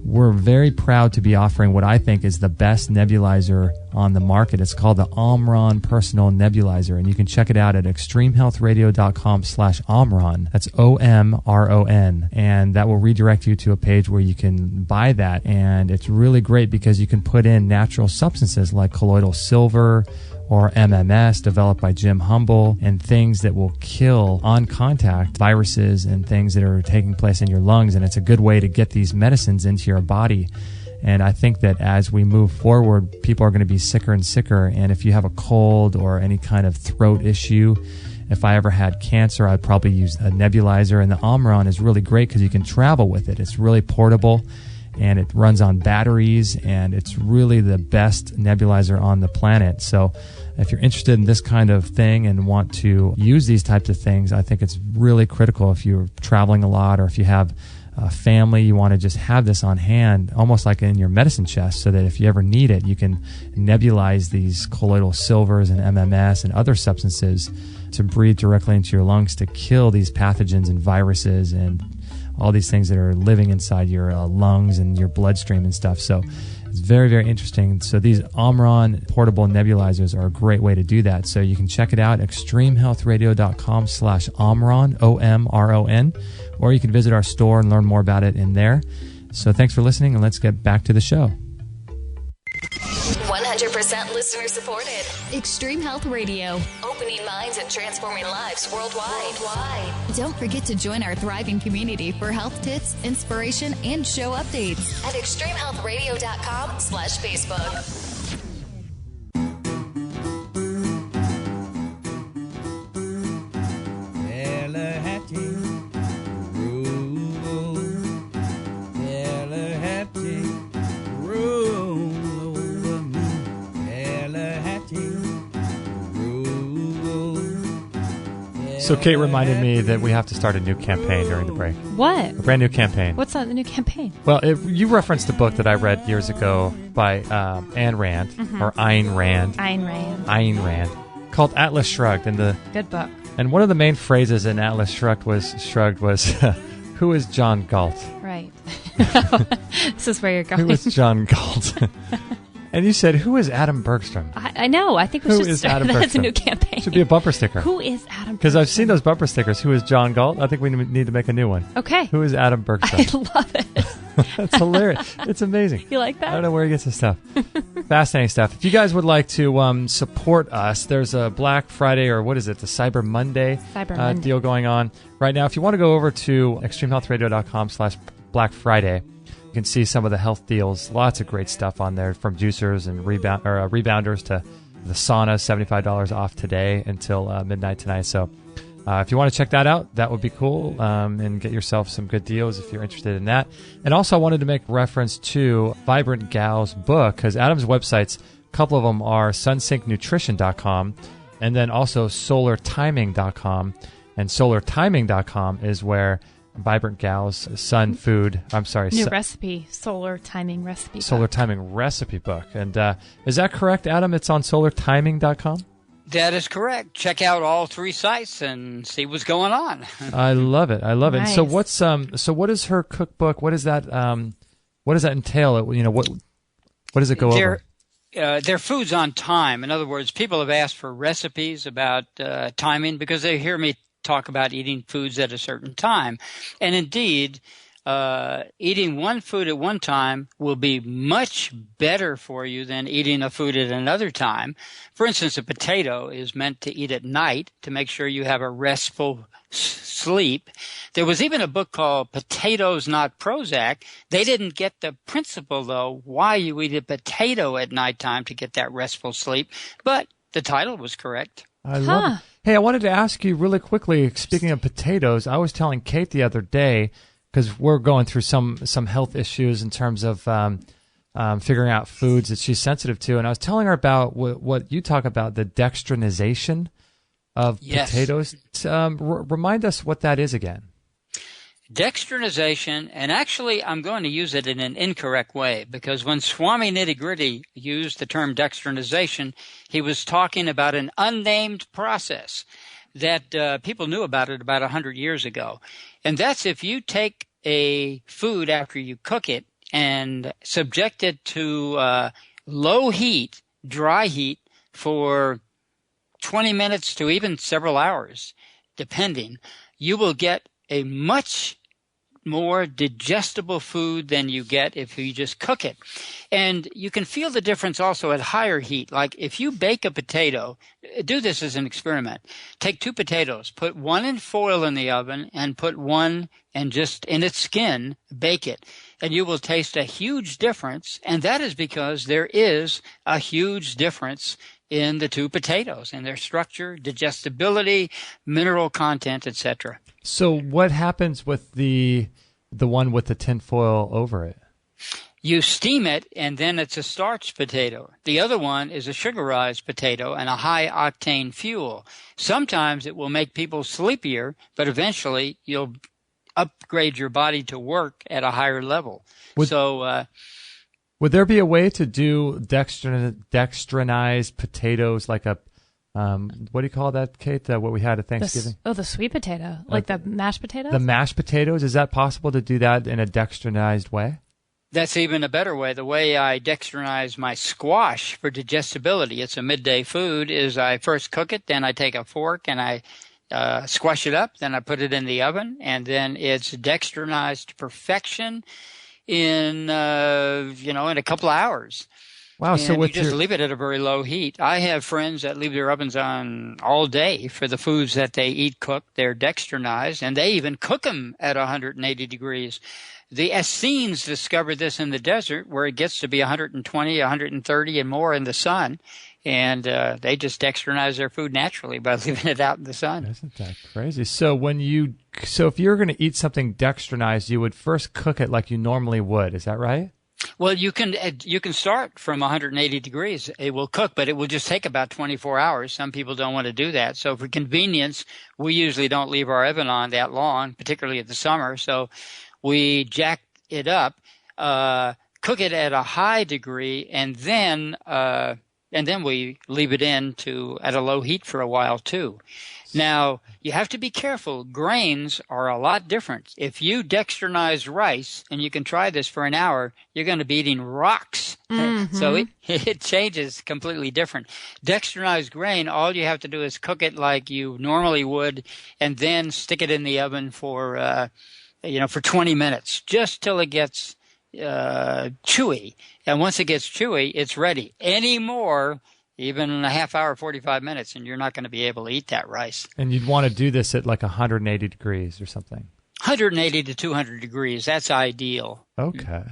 S4: we're very proud to be offering what I think is the best nebulizer on the market. It's called the Omron Personal Nebulizer, and you can check it out at extremehealthradio.com/Omron. That's OMRON, and that will redirect you to a page where you can buy that. And it's really great because you can put in natural substances like colloidal silver or MMS developed by Jim Humble, and things that will kill on contact viruses and things that are taking place in your lungs. And it's a good way to get these medicines into your body. And I think that as we move forward, people are going to be sicker and sicker. And if you have a cold or any kind of throat issue, if I ever had cancer, I'd probably use a nebulizer. And the Omron is really great because you can travel with it. It's really portable, and it runs on batteries, and it's really the best nebulizer on the planet. So if you're interested in this kind of thing and want to use these types of things, I think it's really critical if you're traveling a lot, or if you have a family, you want to just have this on hand, almost like in your medicine chest, so that if you ever need it, you can nebulize these colloidal silvers and MMS and other substances to breathe directly into your lungs to kill these pathogens and viruses and all these things that are living inside your lungs and your bloodstream and stuff. So it's very, very interesting. So these Omron portable nebulizers are a great way to do that. So you can check it out, extremehealthradio.com/Omron, OMRON, or you can visit our store and learn more about it in there. So thanks for listening, and let's get back to the show.
S7: 100% listener supported. Extreme Health Radio. Opening minds and transforming lives worldwide. Don't forget to join our thriving community for health tips, inspiration, and show updates at extremehealthradio.com/Facebook.
S4: So Kate reminded me that we have to start a new campaign during the break.
S2: What?
S4: A brand new campaign.
S2: What's that, the new campaign?
S4: Well, you referenced a book that I read years ago by Ayn Rand, or Ayn Rand. Ayn Rand, called Atlas Shrugged.
S2: Good book.
S4: And one of the main phrases in Atlas Shrugged was who is John Galt?
S2: Right. This is where you're going.
S4: Who is John Galt? And you said, who is Adam Bergstrom?
S2: I know. I think we should start. That's a new campaign.
S4: Should be a bumper sticker.
S2: Who is Adam Bergstrom?
S4: Because I've seen those bumper stickers. Who is John Galt? I think we need to make a new one.
S2: Okay.
S4: Who is Adam Bergstrom?
S2: I love it.
S4: That's hilarious. It's amazing.
S2: You like that?
S4: I don't know where he gets his stuff. Fascinating stuff. If you guys would like to support us, there's a Black Friday, or what is it, the Cyber Monday, deal going on right now. If you want to go over to extremehealthradio.com/Black Friday, you can see some of the health deals. Lots of great stuff on there, from juicers and rebounders to the sauna. $75 off today until midnight tonight. So if you want to check that out, that would be cool, and get yourself some good deals if you're interested in that. And also I wanted to make reference to Vibrant Gal's book, because Adam's websites, a couple of them are sunsyncnutrition.com and then also solartiming.com. And solartiming.com is where Vibrant Gal's
S2: recipe, solar timing recipe
S4: book. And is that correct, Adam? It's on solartiming.com?
S5: That is correct. Check out all three sites and see what's going on.
S4: I love it. Nice. And so what is her cookbook? What does that entail? What does it go over?
S5: Their food's on time. In other words, people have asked for recipes about timing because they hear me talk about eating foods at a certain time. And indeed, eating one food at one time will be much better for you than eating a food at another time. For instance, a potato is meant to eat at night to make sure you have a restful sleep. There was even a book called Potatoes Not Prozac. They didn't get the principle, though, why you eat a potato at nighttime to get that restful sleep. But the title was correct.
S4: I love it. Hey, I wanted to ask you really quickly, speaking of potatoes, I was telling Kate the other day, because we're going through some health issues in terms of figuring out foods that she's sensitive to, and I was telling her about what you talk about, the dextrinization of potatoes. Remind us what that is again.
S5: Dextrinization, and actually I'm going to use it in an incorrect way, because when Swami Nitty Gritty used the term dextrinization, he was talking about an unnamed process that people knew about it about 100 years ago. And that's if you take a food after you cook it and subject it to low heat, dry heat, for 20 minutes to even several hours, depending, you will get a much more digestible food than you get if you just cook it. And you can feel the difference also at higher heat. Like if you bake a potato, do this as an experiment. Take 2 potatoes, put one in foil in the oven and put one and just in its skin, bake it. And you will taste a huge difference. And that is because there is a huge difference in the 2 potatoes, in their structure, digestibility, mineral content, etc.
S4: So what happens with the one with the tin foil over it?
S5: You steam it, and then it's a starch potato. The other one is a sugarized potato and a high-octane fuel. Sometimes it will make people sleepier, but eventually you'll upgrade your body to work at a higher level.
S4: Would there be a way to do dextrinized potatoes like a what do you call that, Kate? What we had at Thanksgiving?
S2: The sweet potato, like the mashed potatoes?
S4: The mashed potatoes, is that possible to do that in a dextrinized way?
S5: That's even a better way. The way I dextrinize my squash for digestibility, it's a midday food, is I first cook it, then I take a fork and I squash it up, then I put it in the oven, and then it's dextrinized to perfection in a couple of hours.
S4: Wow!
S5: And
S4: so
S5: you just leave it at a very low heat. I have friends that leave their ovens on all day for the foods that they eat cooked. They're dextrinized, and they even cook them at 180 degrees. The Essenes discovered this in the desert, where it gets to be 120, 130, and more in the sun. And they just dextrinize their food naturally by leaving it out in the sun.
S4: Isn't that crazy? So if you're going to eat something dextrinized, you would first cook it like you normally would. Is that right?
S5: Well, you can start from 180 degrees. It will cook, but it will just take about 24 hours. Some people don't want to do that. So for convenience, we usually don't leave our oven on that long, particularly at the summer. So we jack it up, cook it at a high degree, and then we leave it at a low heat for a while too. Now, you have to be careful. Grains are a lot different. If you dextrinize rice, and you can try this for an hour, you're going to be eating rocks. Mm-hmm. So it changes completely different. Dextrinized grain, all you have to do is cook it like you normally would, and then stick it in the oven for 20 minutes, just till it gets chewy. And once it gets chewy, it's ready. Any more, even in a half hour, 45 minutes, and you're not going to be able to eat that rice.
S4: And you'd want to do this at like 180 degrees or something.
S5: 180 to 200 degrees. That's ideal.
S4: Okay.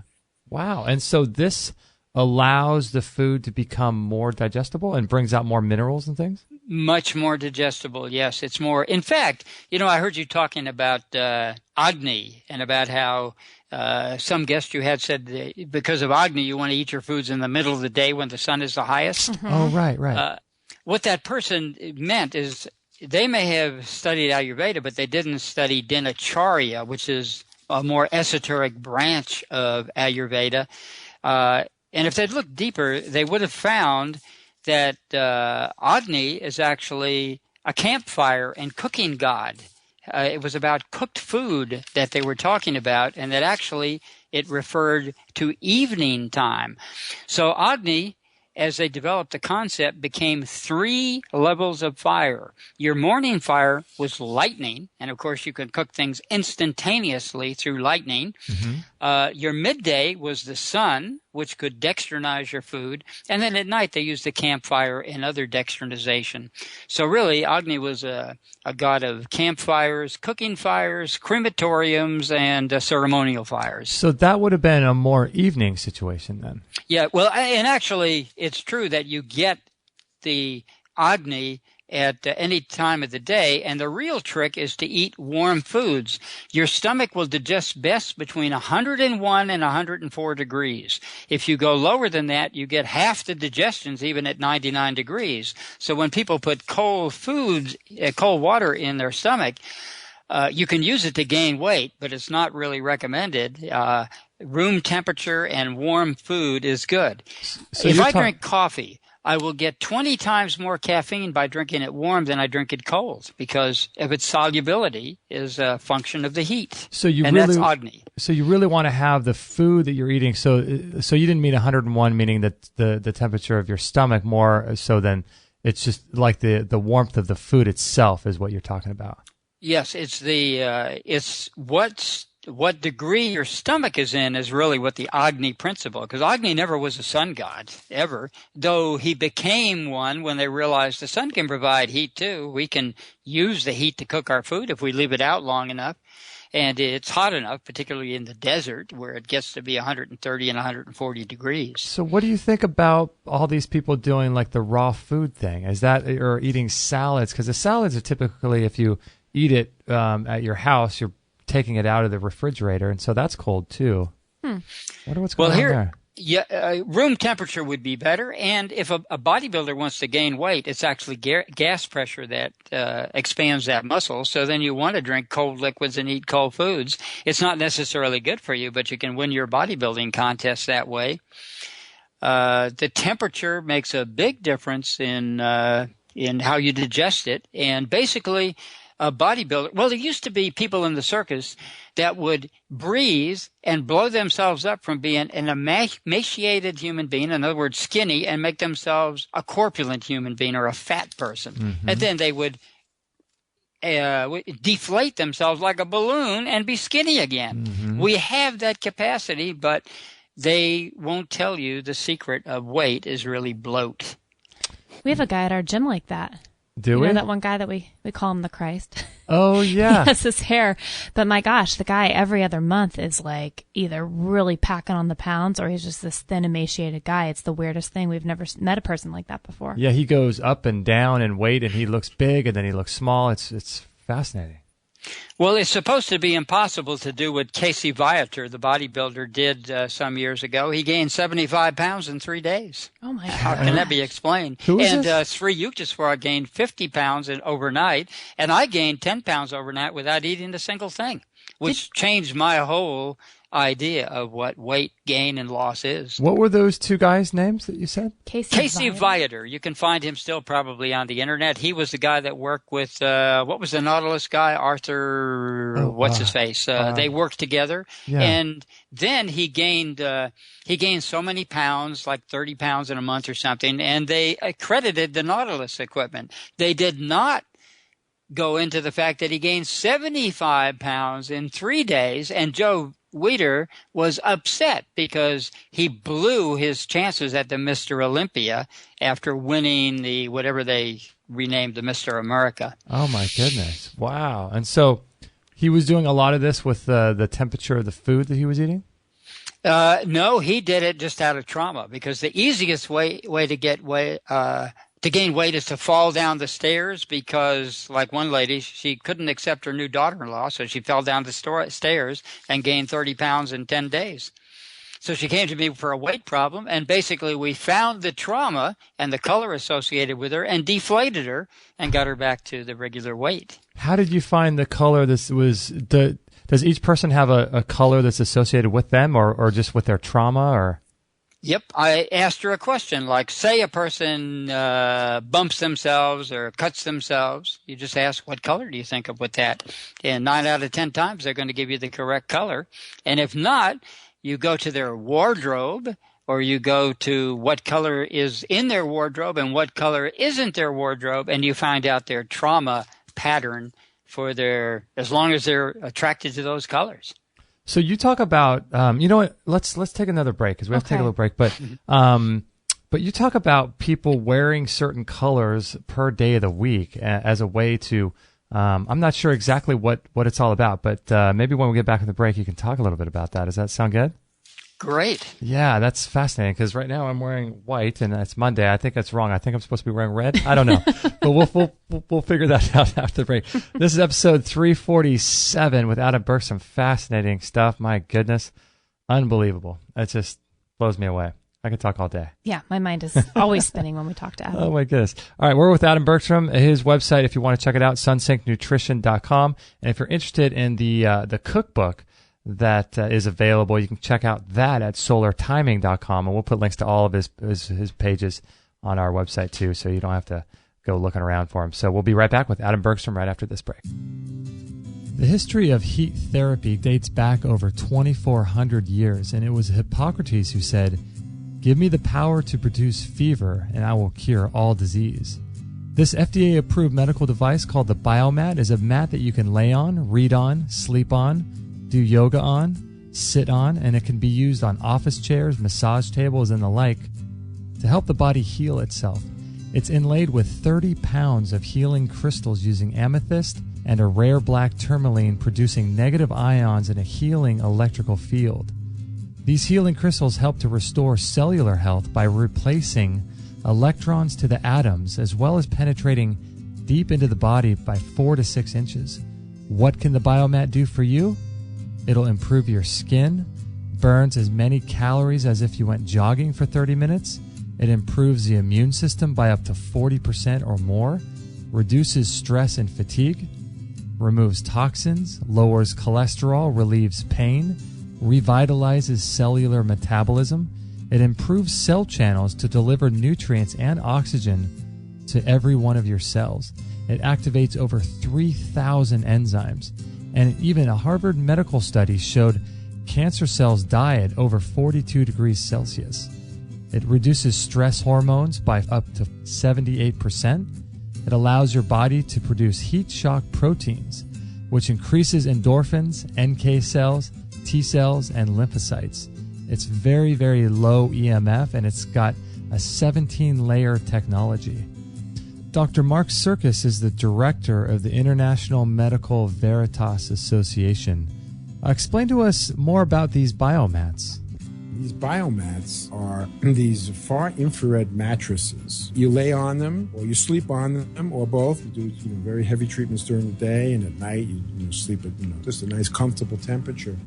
S4: Wow. And so this allows the food to become more digestible and brings out more minerals and things?
S5: Much more digestible, yes. It's more. In fact, I heard you talking about Agni and about how some guest you had said that because of Agni, you want to eat your foods in the middle of the day when the sun is the highest.
S2: Mm-hmm.
S4: Oh, right.
S5: What that person meant is they may have studied Ayurveda, but they didn't study Dinacharya, which is a more esoteric branch of Ayurveda. And if they'd looked deeper, they would have found that Agni is actually a campfire and cooking god. It was about cooked food that they were talking about, and that actually it referred to evening time. So Agni, as they developed the concept, became 3 levels of fire. Your morning fire was lightning, and of course you could cook things instantaneously through lightning. Mm-hmm. Your midday was the sun, which could dextrinize your food. And then at night they used the campfire and other dextrinization. So really, Agni was a god of campfires, cooking fires, crematoriums, and ceremonial fires.
S4: So that would have been a more evening situation then.
S5: Yeah, well, and actually it's true that you get the Agni at any time of the day, and the real trick is to eat warm foods. Your stomach will digest best between 101 and 104 degrees. If you go lower than that, you get half the digestions even at 99 degrees. So when people put cold water in their stomach, you can use it to gain weight, but it's not really recommended. Room temperature and warm food is good. So if I drink coffee, I will get 20 times more caffeine by drinking it warm than I drink it cold because of its solubility is a function of the heat. That's Agni.
S4: So you really want to have the food that you're eating. So you didn't mean 101, meaning that the temperature of your stomach more so than it's just like the warmth of the food itself is what you're talking about.
S5: Yes, it's what degree your stomach is in is really what the Agni principle, because Agni never was a sun god, ever, though he became one when they realized the sun can provide heat too. We can use the heat to cook our food if we leave it out long enough. And it's hot enough, particularly in the desert, where it gets to be 130 and 140 degrees.
S4: So what do you think about all these people doing like the raw food thing? Is that, or eating salads? Because the salads are typically, if you eat it at your house, you're taking it out of the refrigerator, and so that's cold too. Wonder what's going on there.
S5: Yeah, room temperature would be better, and if a bodybuilder wants to gain weight, it's actually gas pressure that expands that muscle, so then you want to drink cold liquids and eat cold foods. It's not necessarily good for you, but you can win your bodybuilding contest that way. The temperature makes a big difference in how you digest it, and basically a bodybuilder, well, there used to be people in the circus that would breathe and blow themselves up from being an emaciated human being, in other words, skinny, and make themselves a corpulent human being or a fat person. Mm-hmm. And then they would deflate themselves like a balloon and be skinny again. Mm-hmm. We have that capacity, but they won't tell you the secret of weight is really bloat.
S2: We have a guy at our gym like that.
S4: Do we?
S2: You know that one guy that we call him the Christ?
S4: Oh, yeah.
S2: He has his hair. But my gosh, the guy every other month is like either really packing on the pounds or he's just this thin, emaciated guy. It's the weirdest thing. We've never met a person like that before.
S4: Yeah, he goes up and down in weight, and he looks big, and then he looks small. It's fascinating.
S5: Well, it's supposed to be impossible to do what Casey Viator, the bodybuilder, did some years ago. He gained 75 pounds in 3 days.
S2: Oh, my God.
S5: How can that be explained?
S4: Who is this?
S5: Sri Yukteswar gained 50 pounds overnight, and I gained 10 pounds overnight without eating a single thing, which changed my whole idea of what weight gain and loss is.
S4: What were those two guys' names that you said?
S5: Casey Viator. You can find him still probably on the internet. He was the guy that worked with, what was the Nautilus guy? Arthur, what's his face? They worked together. Yeah. And then he gained so many pounds, like 30 pounds in a month or something, and they accredited the Nautilus equipment. They did not go into the fact that he gained 75 pounds in 3 days, and Joe Weider was upset because he blew his chances at the Mr. Olympia after winning the whatever they renamed the Mr. America.
S4: Oh, my goodness. Wow. And so he was doing a lot of this with the temperature of the food that he was eating?
S5: No, he did it just out of trauma, because the easiest way to get to gain weight is to fall down the stairs, because, like one lady, she couldn't accept her new daughter-in-law, so she fell down the stairs and gained 30 pounds in 10 days. So she came to me for a weight problem, and basically we found the trauma and the color associated with her and deflated her and got her back to the regular weight.
S4: How did you find the color? Does each person have a color that's associated with them, or just with their trauma, or?
S5: Yep. I asked her a question, like, say a person bumps themselves or cuts themselves. You just ask, what color do you think of with that? And 9 out of 10 times, they're going to give you the correct color. And if not, you go to their wardrobe, or you go to what color is in their wardrobe and what color isn't their wardrobe, and you find out their trauma pattern for as long as they're attracted to those colors.
S4: So you talk about, you know what? Let's take another break, because we have to take a little break. But you talk about people wearing certain colors per day of the week as a way to. I'm not sure exactly what it's all about, but maybe when we get back from the break, you can talk a little bit about that. Does that sound good?
S5: Great.
S4: Yeah, that's fascinating, because right now I'm wearing white, and it's Monday. I think that's wrong. I think I'm supposed to be wearing red. I don't know, but we'll figure that out after the break. This is episode 347 with Adam Bergstrom. Fascinating stuff. My goodness, unbelievable. It just blows me away. I could talk all day.
S2: Yeah, my mind is always spinning when we talk to Adam.
S4: Oh, my goodness. All right, we're with Adam Bergstrom. His website, if you want to check it out, sunsyncnutrition.com. And if you're interested in the cookbook that is available, you can check out that at solartiming.com, and we'll put links to all of his pages on our website too, so you don't have to go looking around for him. So we'll be right back with Adam Bergstrom right after this break. The history of heat therapy dates back over 2,400 years, and it was Hippocrates who said, "Give me the power to produce fever, and I will cure all disease." This FDA-approved medical device called the Biomat is a mat that you can lay on, read on, sleep on, do yoga on, sit on, and it can be used on office chairs, massage tables, and the like to help the body heal itself. It's inlaid with 30 pounds of healing crystals using amethyst and a rare black tourmaline, producing negative ions in a healing electrical field. These healing crystals help to restore cellular health by replacing electrons to the atoms, as well as penetrating deep into the body by 4 to 6 inches. What can the biomat do for you? It'll improve your skin, burns as many calories as if you went jogging for 30 minutes. It improves the immune system by up to 40% or more, reduces stress and fatigue, removes toxins, lowers cholesterol, relieves pain, revitalizes cellular metabolism. It improves cell channels to deliver nutrients and oxygen to every one of your cells. It activates over 3,000 enzymes. And even a Harvard medical study showed cancer cells die at over 42 degrees Celsius. It reduces stress hormones by up to 78%. It allows your body to produce heat shock proteins, which increases endorphins, NK cells, T cells, and lymphocytes. It's very, very low EMF, and it's got a 17-layer technology. Dr. Mark Serkis is the director of the International Medical Veritas Association. Explain to us more about these biomats.
S8: These biomats are these far infrared mattresses. You lay on them, or you sleep on them, or both. You do very heavy treatments during the day, and at night you sleep at just a nice comfortable temperature.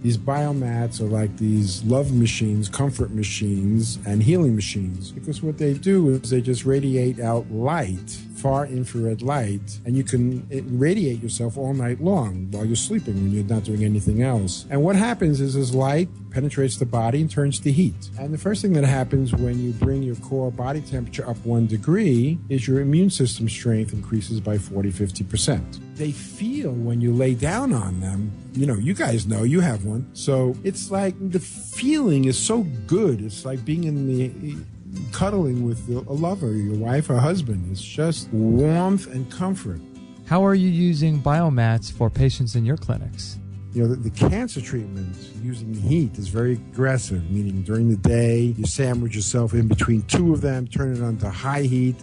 S8: These biomats are like these love machines, comfort machines, and healing machines, because what they do is they just radiate out light, far infrared light, and you can radiate yourself all night long while you're sleeping when you're not doing anything else. And what happens is this light penetrates the body and turns to heat. And the first thing that happens when you bring your core body temperature up 1 degree is your immune system strength increases by 40-50%. They feel when you lay down on them, you guys know, you have one. So it's like the feeling is so good. It's like being in the cuddling with a lover, your wife or husband. It's just warmth and comfort.
S4: How are you using biomats for patients in your clinics?
S8: The cancer treatment using heat is very aggressive, meaning during the day, you sandwich yourself in between 2 of them, turn it on to high heat,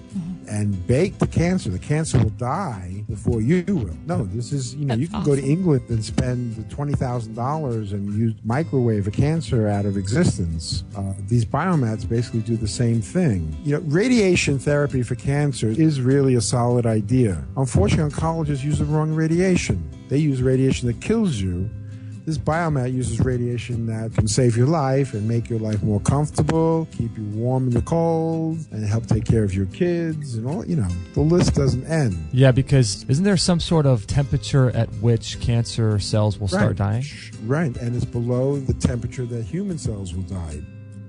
S8: and bake the cancer. The cancer will die before you will. No, this is, you can awesome. Go to England and spend $20,000 and microwave a cancer out of existence. These biomats basically do the same thing. Radiation therapy for cancer is really a solid idea. Unfortunately, oncologists use the wrong radiation. They use radiation that kills you. This biomat uses radiation that can save your life and make your life more comfortable, keep you warm in the cold, and help take care of your kids and all. The list doesn't end.
S4: Yeah, because isn't there some sort of temperature at which cancer cells will start dying?
S8: Right, and it's below the temperature that human cells will die.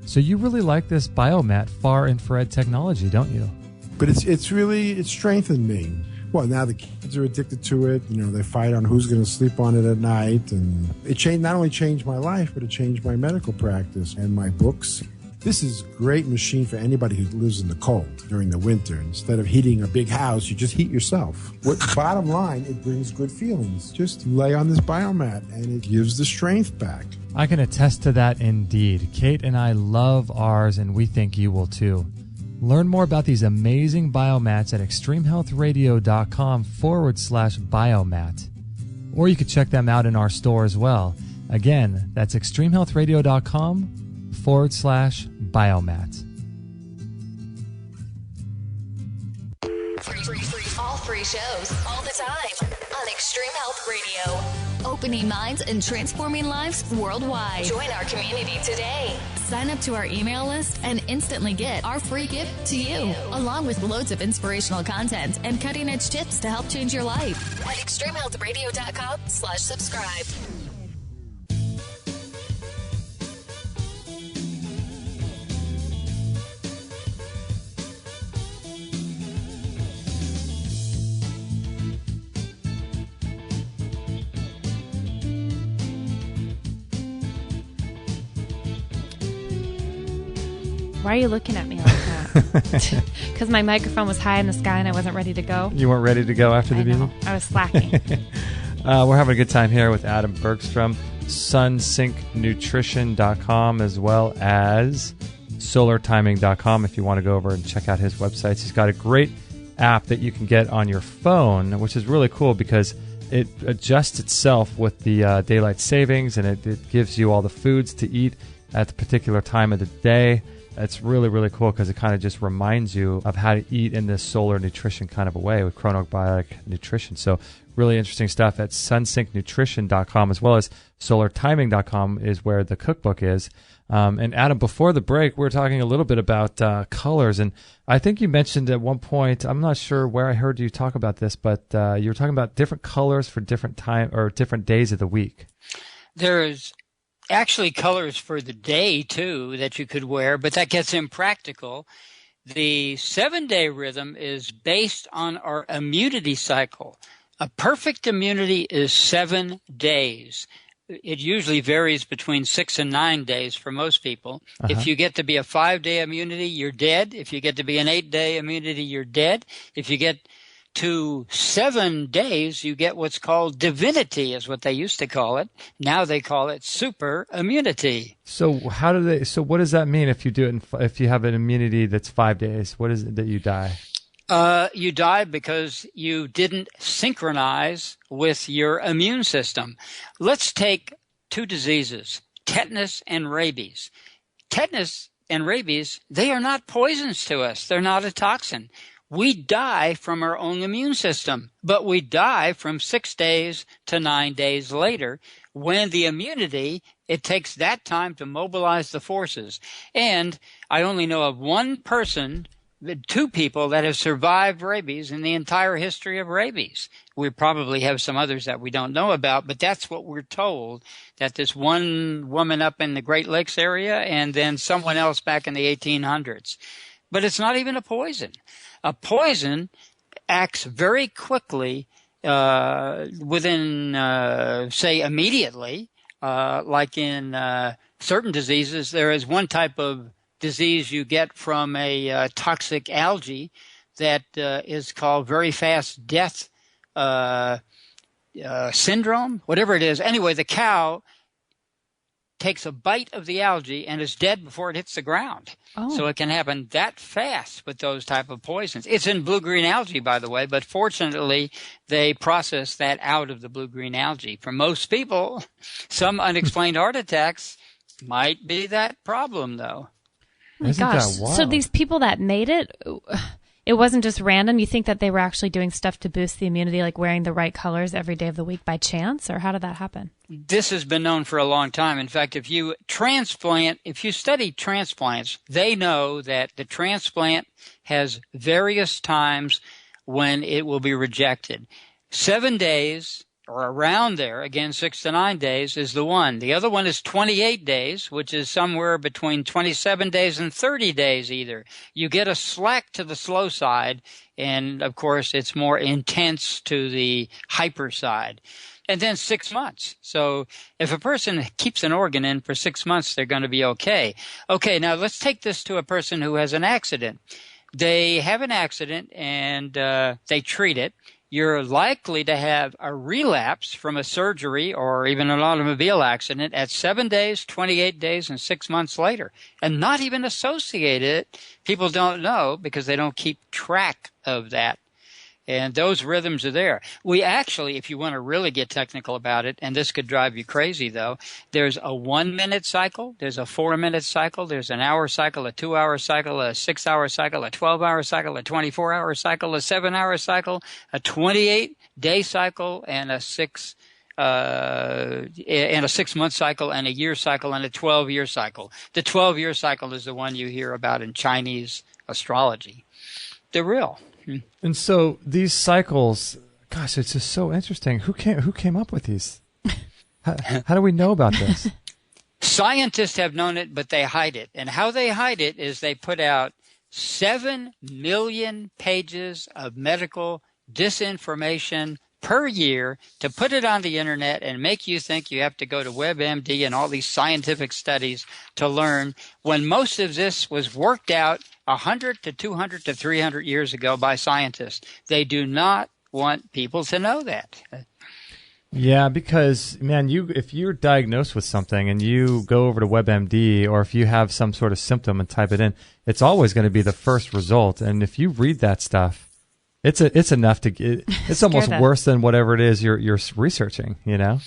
S4: So you really like this biomat far infrared technology, don't you?
S8: But it's strengthened me. Well, now the kids are addicted to it. They fight on who's going to sleep on it at night. And it not only changed my life, but it changed my medical practice and my books. This is a great machine for anybody who lives in the cold during the winter. Instead of heating a big house, you just heat yourself. Bottom line, it brings good feelings. Just lay on this biomat, and it gives the strength back.
S4: I can attest to that indeed. Kate and I love ours, and we think you will too. Learn more about these amazing biomats at extremehealthradio.com/biomat. Or you could check them out in our store as well. Again, that's extremehealthradio.com/biomat.
S7: All free shows, all the time, on Extreme Health Radio. Opening minds and transforming lives worldwide. Join our community today. Sign up to our email list and instantly get our free gift to you, along with loads of inspirational content and cutting-edge tips to help change your life at extremehealthradio.com/subscribe.
S2: Why are you looking at me like that? Because my microphone was high in the sky and I wasn't ready to go.
S4: You weren't ready to go after the music?
S2: I was slacking.
S4: We're having a good time here with Adam Bergstrom, sunsyncnutrition.com, as well as solartiming.com if you want to go over and check out his websites. He's got a great app that you can get on your phone, which is really cool because it adjusts itself with the daylight savings, and it gives you all the foods to eat at the particular time of the day. It's really, really cool because it kind of just reminds you of how to eat in this solar nutrition kind of a way with chronobiotic nutrition. So really interesting stuff at sunsyncnutrition.com, as well as solartiming.com is where the cookbook is. And Adam, before the break, we were talking a little bit about colors, and I think you mentioned at one point, I'm not sure where I heard you talk about this, but you were talking about different colors for different time or different days of the week.
S5: There's actually colors for the day too that you could wear, but that gets impractical. The 7-day rhythm is based on our immunity cycle. A perfect immunity is 7 days. It usually varies between 6 and 9 days for most people. If you get to be a 5-day immunity, you're dead. If you get to be an 8-day immunity, you're dead. If you get to 7 days, you get what's called divinity, is what they used to call it. Now they call it super immunity.
S4: So what does that mean if you do it if you have an immunity that's 5 days? What is it that you die?
S5: You die because you didn't synchronize with your immune system. Let's take 2 diseases, tetanus and rabies. Tetanus and rabies, they are not poisons to us. They're not a toxin. We die from our own immune system, but we die from 6 days to 9 days later when the immunity, it takes that time to mobilize the forces. And I only know of 1 person, 2 people that have survived rabies in the entire history of rabies. We probably have some others that we don't know about, but that's what we're told, that this one woman up in the Great Lakes area and then someone else back in the 1800s. But it's not even a poison. A poison acts very quickly within, say, immediately. Like in certain diseases, there is one type of disease you get from a toxic algae that is called very fast death syndrome, whatever it is. Anyway, the cow takes a bite of the algae and is dead before it hits the ground. Oh. So it can happen that fast with those type of poisons. It's in blue-green algae, by the way, but fortunately they process that out of the blue-green algae. For most people, some unexplained heart attacks might be that problem, though.
S2: Oh my gosh. So these people that made it, it wasn't just random? You think that they were actually doing stuff to boost the immunity, like wearing the right colors every day of the week by chance? Or how did that happen?
S5: This has been known for a long time. In fact, if you study transplants, they know that the transplant has various times when it will be rejected. 7 days or around there, again, 6 to 9 days is the one. The other one is 28 days, which is somewhere between 27 days and 30 days either. You get a slack to the slow side, and of course it's more intense to the hyper side. And then 6 months. So if a person keeps an organ in for 6 months, they're going to be okay. Okay, now let's take this to a person who has an accident. They have an accident and they treat it. You're likely to have a relapse from a surgery or even an automobile accident at 7 days, 28 days, and 6 months later. And not even associate it. People don't know because they don't keep track of that. And those rhythms are there. We actually, if you want to really get technical about it, and this could drive you crazy though, there's a 1-minute cycle, there's a 4-minute cycle, there's an hour cycle, a 2-hour cycle, a 6-hour cycle, a 12-hour cycle, a 24-hour cycle, a 7-hour cycle, a 28-day cycle, and a 6-month cycle, and a year cycle, and a 12-year cycle. The 12-year cycle is the one you hear about in Chinese astrology. They're real.
S4: And so these cycles, gosh, it's just so interesting. Who came up with these? How do we know about this?
S5: Scientists have known it, but they hide it. And how they hide it is they put out 7 million pages of medical disinformation per year to put it on the internet and make you think you have to go to WebMD and all these scientific studies to learn, when most of this was worked out 100 to 200 to 300 years ago by scientists. They do not want people to know that.
S4: Yeah, because, man, if you're diagnosed with something and you go over to WebMD, or if you have some sort of symptom and type it in, it's always going to be the first result. And if you read that stuff, it's enough to get, it's almost worse than whatever it is you're researching, you know?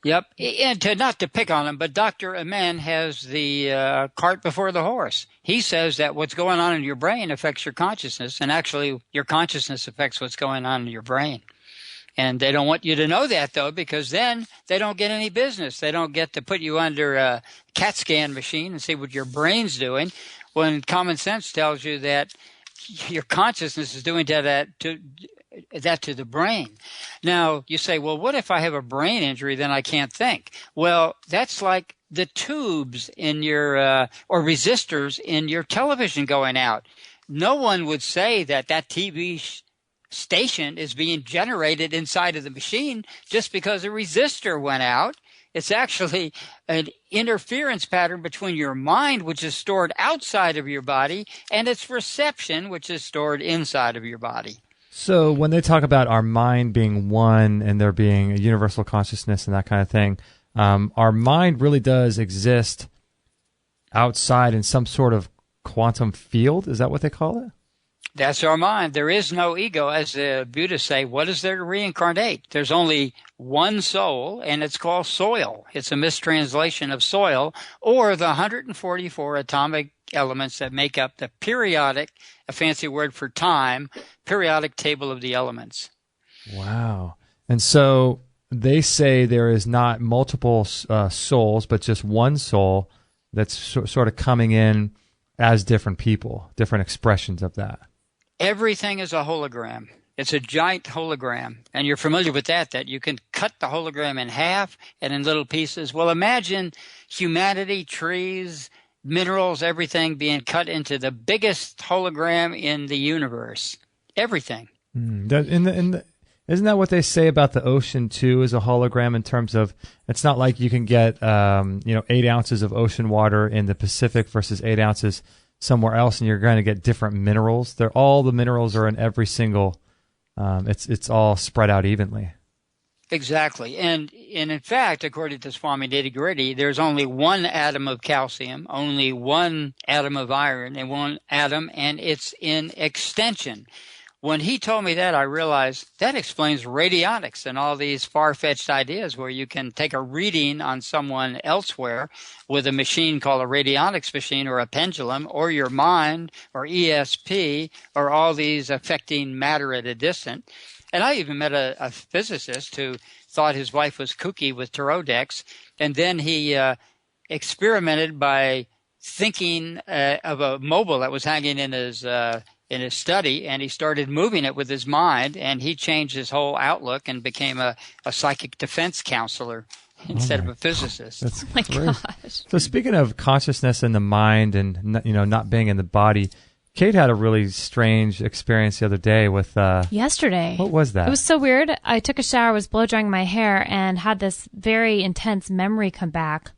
S5: Yep. And not to pick on him, but Dr. Amen has the cart before the horse. He says that what's going on in your brain affects your consciousness, and actually your consciousness affects what's going on in your brain. And they don't want you to know that, though, because then they don't get any business. They don't get to put you under a CAT scan machine and see what your brain's doing, when common sense tells you that your consciousness is doing that to the brain. Now, you say, well, what if I have a brain injury, then I can't think? Well, that's like the tubes in your or resistors in your television going out. No one would say that TV station is being generated inside of the machine just because a resistor went out. It's actually an interference pattern between your mind, which is stored outside of your body, and its reception, which is stored inside of your body.
S4: So when they talk about our mind being one and there being a universal consciousness and that kind of thing, our mind really does exist outside in some sort of quantum field. Is that what they call it?
S5: That's our mind. There is no ego. As the Buddhists say, what is there to reincarnate? There's only one soul, and it's called soil. It's a mistranslation of soil, or the 144 atomic elements that make up the periodic, a fancy word for time, periodic table of the elements.
S4: Wow. And so they say there is not multiple souls, but just one soul that's sort of coming in as different people, different expressions of that.
S5: Everything is a hologram. It's a giant hologram. And you're familiar with that you can cut the hologram in half and in little pieces. Well, imagine humanity, trees, minerals, everything being cut into the biggest hologram in the universe. Everything.
S4: Isn't that what they say about the ocean, too, is a hologram, in terms of it's not like you can get 8 ounces of ocean water in the Pacific versus 8 ounces somewhere else, and you're going to get different minerals. All the minerals are in every single. It's all spread out evenly.
S5: Exactly, and in fact, according to Swami Nitty-Gritty, there's only one atom of calcium, only one atom of iron, and one atom, and it's in extension. When he told me that, I realized that explains radionics and all these far-fetched ideas where you can take a reading on someone elsewhere with a machine called a radionics machine, or a pendulum, or your mind, or ESP, or all these affecting matter at a distance. And I even met a physicist who thought his wife was kooky with Tarodex, and then he experimented by thinking of a mobile that was hanging in his study, and he started moving it with his mind, and he changed his whole outlook and became a psychic defense counselor instead of a physicist.
S4: That's
S2: my gosh.
S4: So speaking of consciousness in the mind and not being in the body, Kate had a really strange experience the other day with
S2: yesterday.
S4: What was that?
S2: It was so weird. I took a shower, was blow drying my hair, and had this very intense memory come back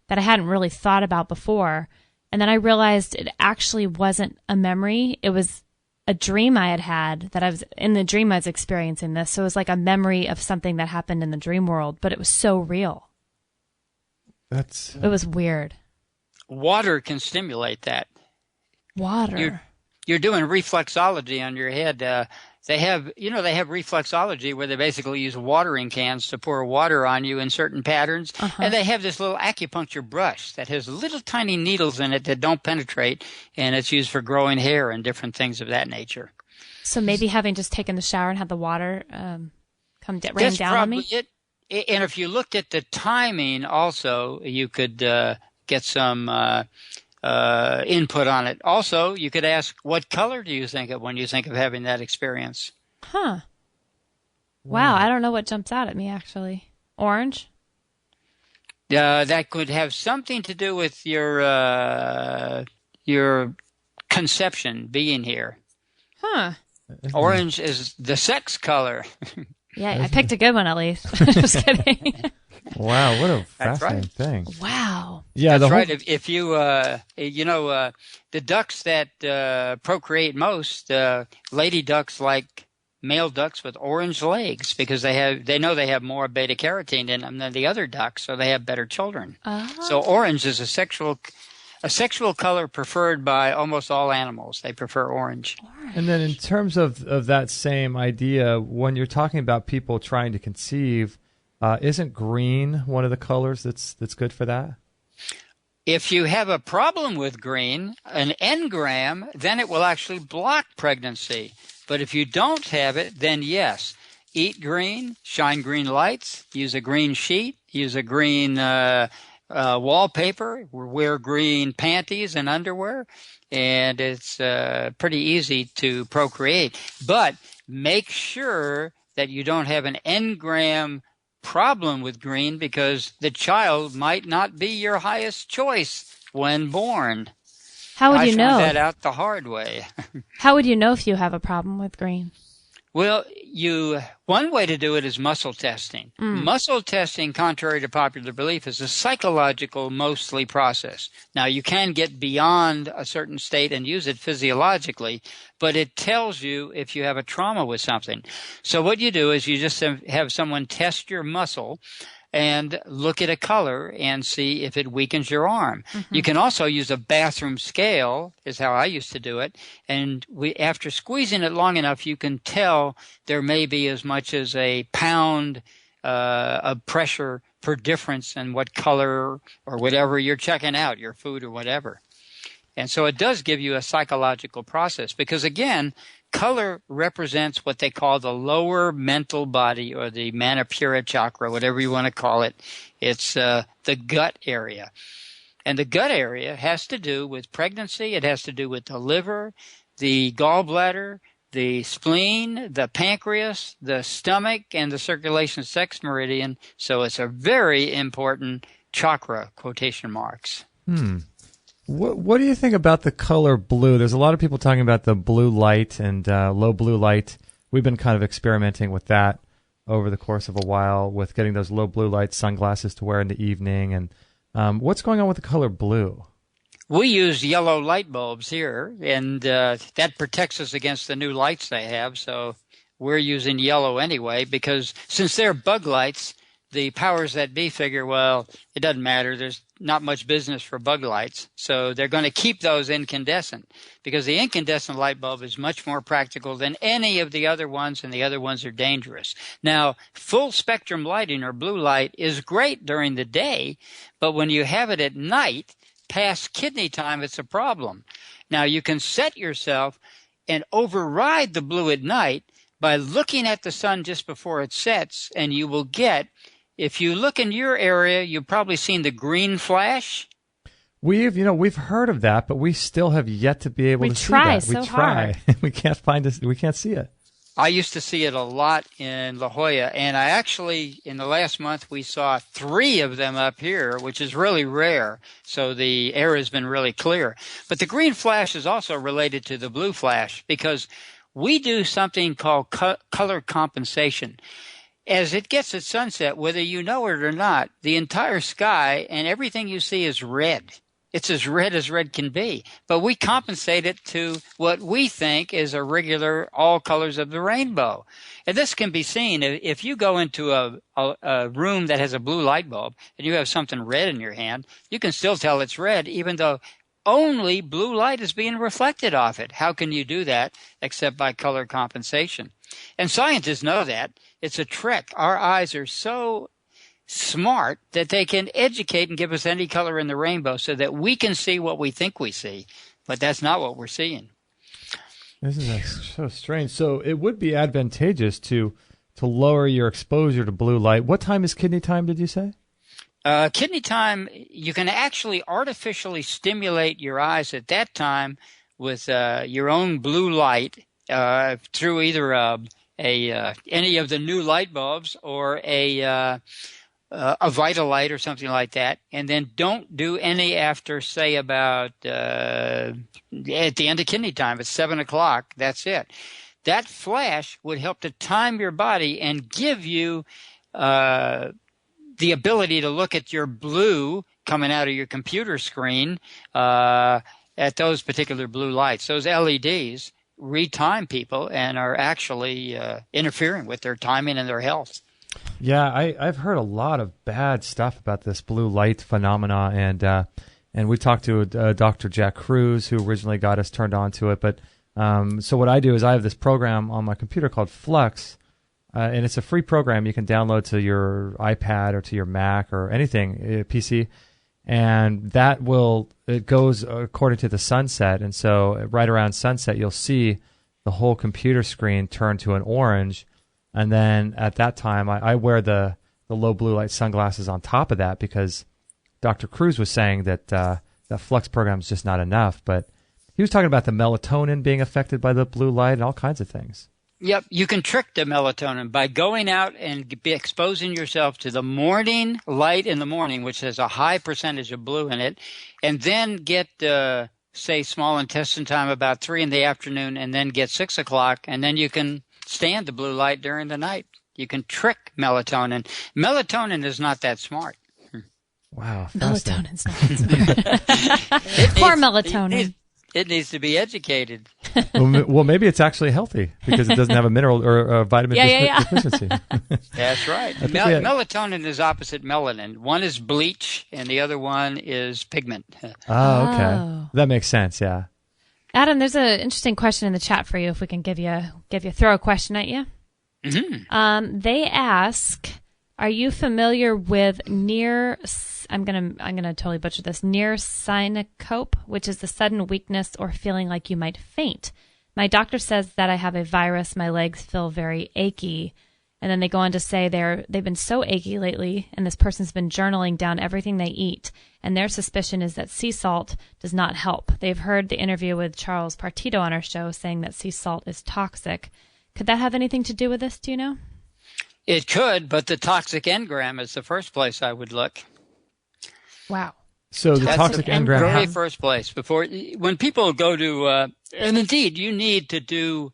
S2: that I hadn't really thought about before. And then I realized it actually wasn't a memory. It was a dream I had that I was in the dream I was experiencing this. So it was like a memory of something that happened in the dream world, but it was so real.
S4: It
S2: was weird.
S5: Water can stimulate that.
S2: Water.
S5: You're doing reflexology on your head. They have reflexology where they basically use watering cans to pour water on you in certain patterns. Uh-huh. And they have this little acupuncture brush that has little tiny needles in it that don't penetrate, and it's used for growing hair and different things of that nature.
S2: So maybe having just taken the shower and had the water rain down on me?
S5: It. And if you looked at the timing also, you could get some input on it. Also, you could ask, what color do you think of when you think of having that experience?
S2: Huh. Wow, I don't know what jumps out at me, actually. Orange?
S5: That could have something to do with your conception being here.
S2: Huh.
S5: Orange is the sex color.
S2: Yeah, I picked a good one at least. Just kidding.
S4: Wow, what a fascinating thing.
S2: Wow.
S4: Yeah,
S5: that's right. If you, the ducks that procreate most, lady ducks like male ducks with orange legs because they know they have more beta carotene in them than the other ducks, so they have better children. So orange is a sexual color preferred by almost all animals. They prefer orange.
S4: And then in terms of that same idea, when you're talking about people trying to conceive, isn't green one of the colors that's good for that?
S5: If you have a problem with green, an engram, then it will actually block pregnancy. But if you don't have it, then yes. Eat green, shine green lights, use a green sheet, use a green wallpaper, wear green panties and underwear, and it's pretty easy to procreate. But make sure that you don't have an engram problem with green because the child might not be your highest choice when born.
S2: How would you know?
S5: I found that out the hard way.
S2: How would you know if you have a problem with green?
S5: Well, one way to do it is muscle testing. Muscle testing, contrary to popular belief, is a psychological mostly process. Now, you can get beyond a certain state and use it physiologically, but it tells you if you have a trauma with something. So what you do is you just have someone test your muscle and look at a color and see if it weakens your arm. You can also use a bathroom scale, is how I used to do it, and after squeezing it long enough, you can tell there may be as much as a pound of pressure per difference in what color or whatever you're checking out, your food or whatever. And so it does give you a psychological process because, again, color represents what they call the lower mental body or the Manipura chakra, whatever you want to call it. It's the gut area. And the gut area has to do with pregnancy. It has to do with the liver, the gallbladder, the spleen, the pancreas, the stomach, and the circulation sex meridian. So it's a very important chakra, quotation marks.
S4: What do you think about the color blue? There's a lot of people talking about the blue light and low blue light. We've been kind of experimenting with that over the course of a while with getting those low blue light sunglasses to wear in the evening. And what's going on with the color blue?
S5: We use yellow light bulbs here, and that protects us against the new lights they have. So we're using yellow anyway because since they're bug lights, the powers that be figure, well, it doesn't matter. There's not much business for bug lights. So they're going to keep those incandescent because the incandescent light bulb is much more practical than any of the other ones, and the other ones are dangerous. Now, full spectrum lighting or blue light is great during the day, but when you have it at night, past kidney time, it's a problem. Now, you can set yourself and override the blue at night by looking at the sun just before it sets, and you will get, if you look in your area, you've probably seen the green flash.
S4: We've heard of that, but we still have yet to be able to see that.
S2: We try.
S4: We can't find it. We can't see it.
S5: I used to see it a lot in La Jolla, and I actually, in the last month, we saw 3 of them up here, which is really rare. So the air has been really clear. But the green flash is also related to the blue flash because we do something called color compensation. As it gets at sunset, whether you know it or not, the entire sky and everything you see is red. It's as red can be. But we compensate it to what we think is a regular all colors of the rainbow. And this can be seen if you go into a room that has a blue light bulb and you have something red in your hand, you can still tell it's red even though only blue light is being reflected off it. How can you do that except by color compensation? And scientists know that. It's a trick. Our eyes are so smart that they can educate and give us any color in the rainbow so that we can see what we think we see. But that's not what we're seeing.
S4: This is so strange. So it would be advantageous to lower your exposure to blue light. What time is kidney time, did you say?
S5: Kidney time, you can actually artificially stimulate your eyes at that time with your own blue light through either any of the new light bulbs or a Vitalite or something like that, and then don't do any after, say, about at the end of kidney time. It's 7 o'clock. That's it. That flash would help to time your body and give you the ability to look at your blue coming out of your computer screen at those particular blue lights, those LEDs. retime people and are actually interfering with their timing and their health.
S4: Yeah, I've heard a lot of bad stuff about this blue light phenomena, and we talked to Dr. Jack Cruz, who originally got us turned on to it. But so what I do is I have this program on my computer called Flux, and it's a free program you can download to your iPad or to your Mac or anything, PC, and it goes according to the sunset. And so right around sunset, you'll see the whole computer screen turn to an orange. And then at that time, I wear the low blue light sunglasses on top of that because Dr. Cruz was saying that that Flux program is just not enough. But he was talking about the melatonin being affected by the blue light and all kinds of things.
S5: Yep, you can trick the melatonin by going out and exposing yourself to the morning light in the morning, which has a high percentage of blue in it, and then get, say, small intestine time about 3 in the afternoon, and then get 6 o'clock, and then you can stand the blue light during the night. You can trick melatonin. Melatonin is not that smart.
S4: Wow.
S2: Melatonin's not that smart. Poor melatonin.
S5: It needs to be educated.
S4: Well, maybe it's actually healthy because it doesn't have a mineral or a vitamin deficiency.
S5: That's right. Melatonin is opposite melanin. One is bleach, and the other one is pigment.
S4: Oh, okay. That makes sense, yeah.
S2: Adam, there's an interesting question in the chat for you. If we can throw a question at you. Mm-hmm. They ask, are you familiar with I'm gonna totally butcher this, near syncope, which is the sudden weakness or feeling like you might faint? My doctor says that I have a virus. My legs feel very achy. And then they go on to say they've been so achy lately, and this person's been journaling down everything they eat, and their suspicion is that sea salt does not help. They've heard the interview with Charles Partito on our show saying that sea salt is toxic. Could that have anything to do with this, do you know?
S5: It could, but the toxic engram is the first place I would look.
S2: Wow.
S4: So the toxic engram.
S5: Very first place. When people go to, and indeed, you need to do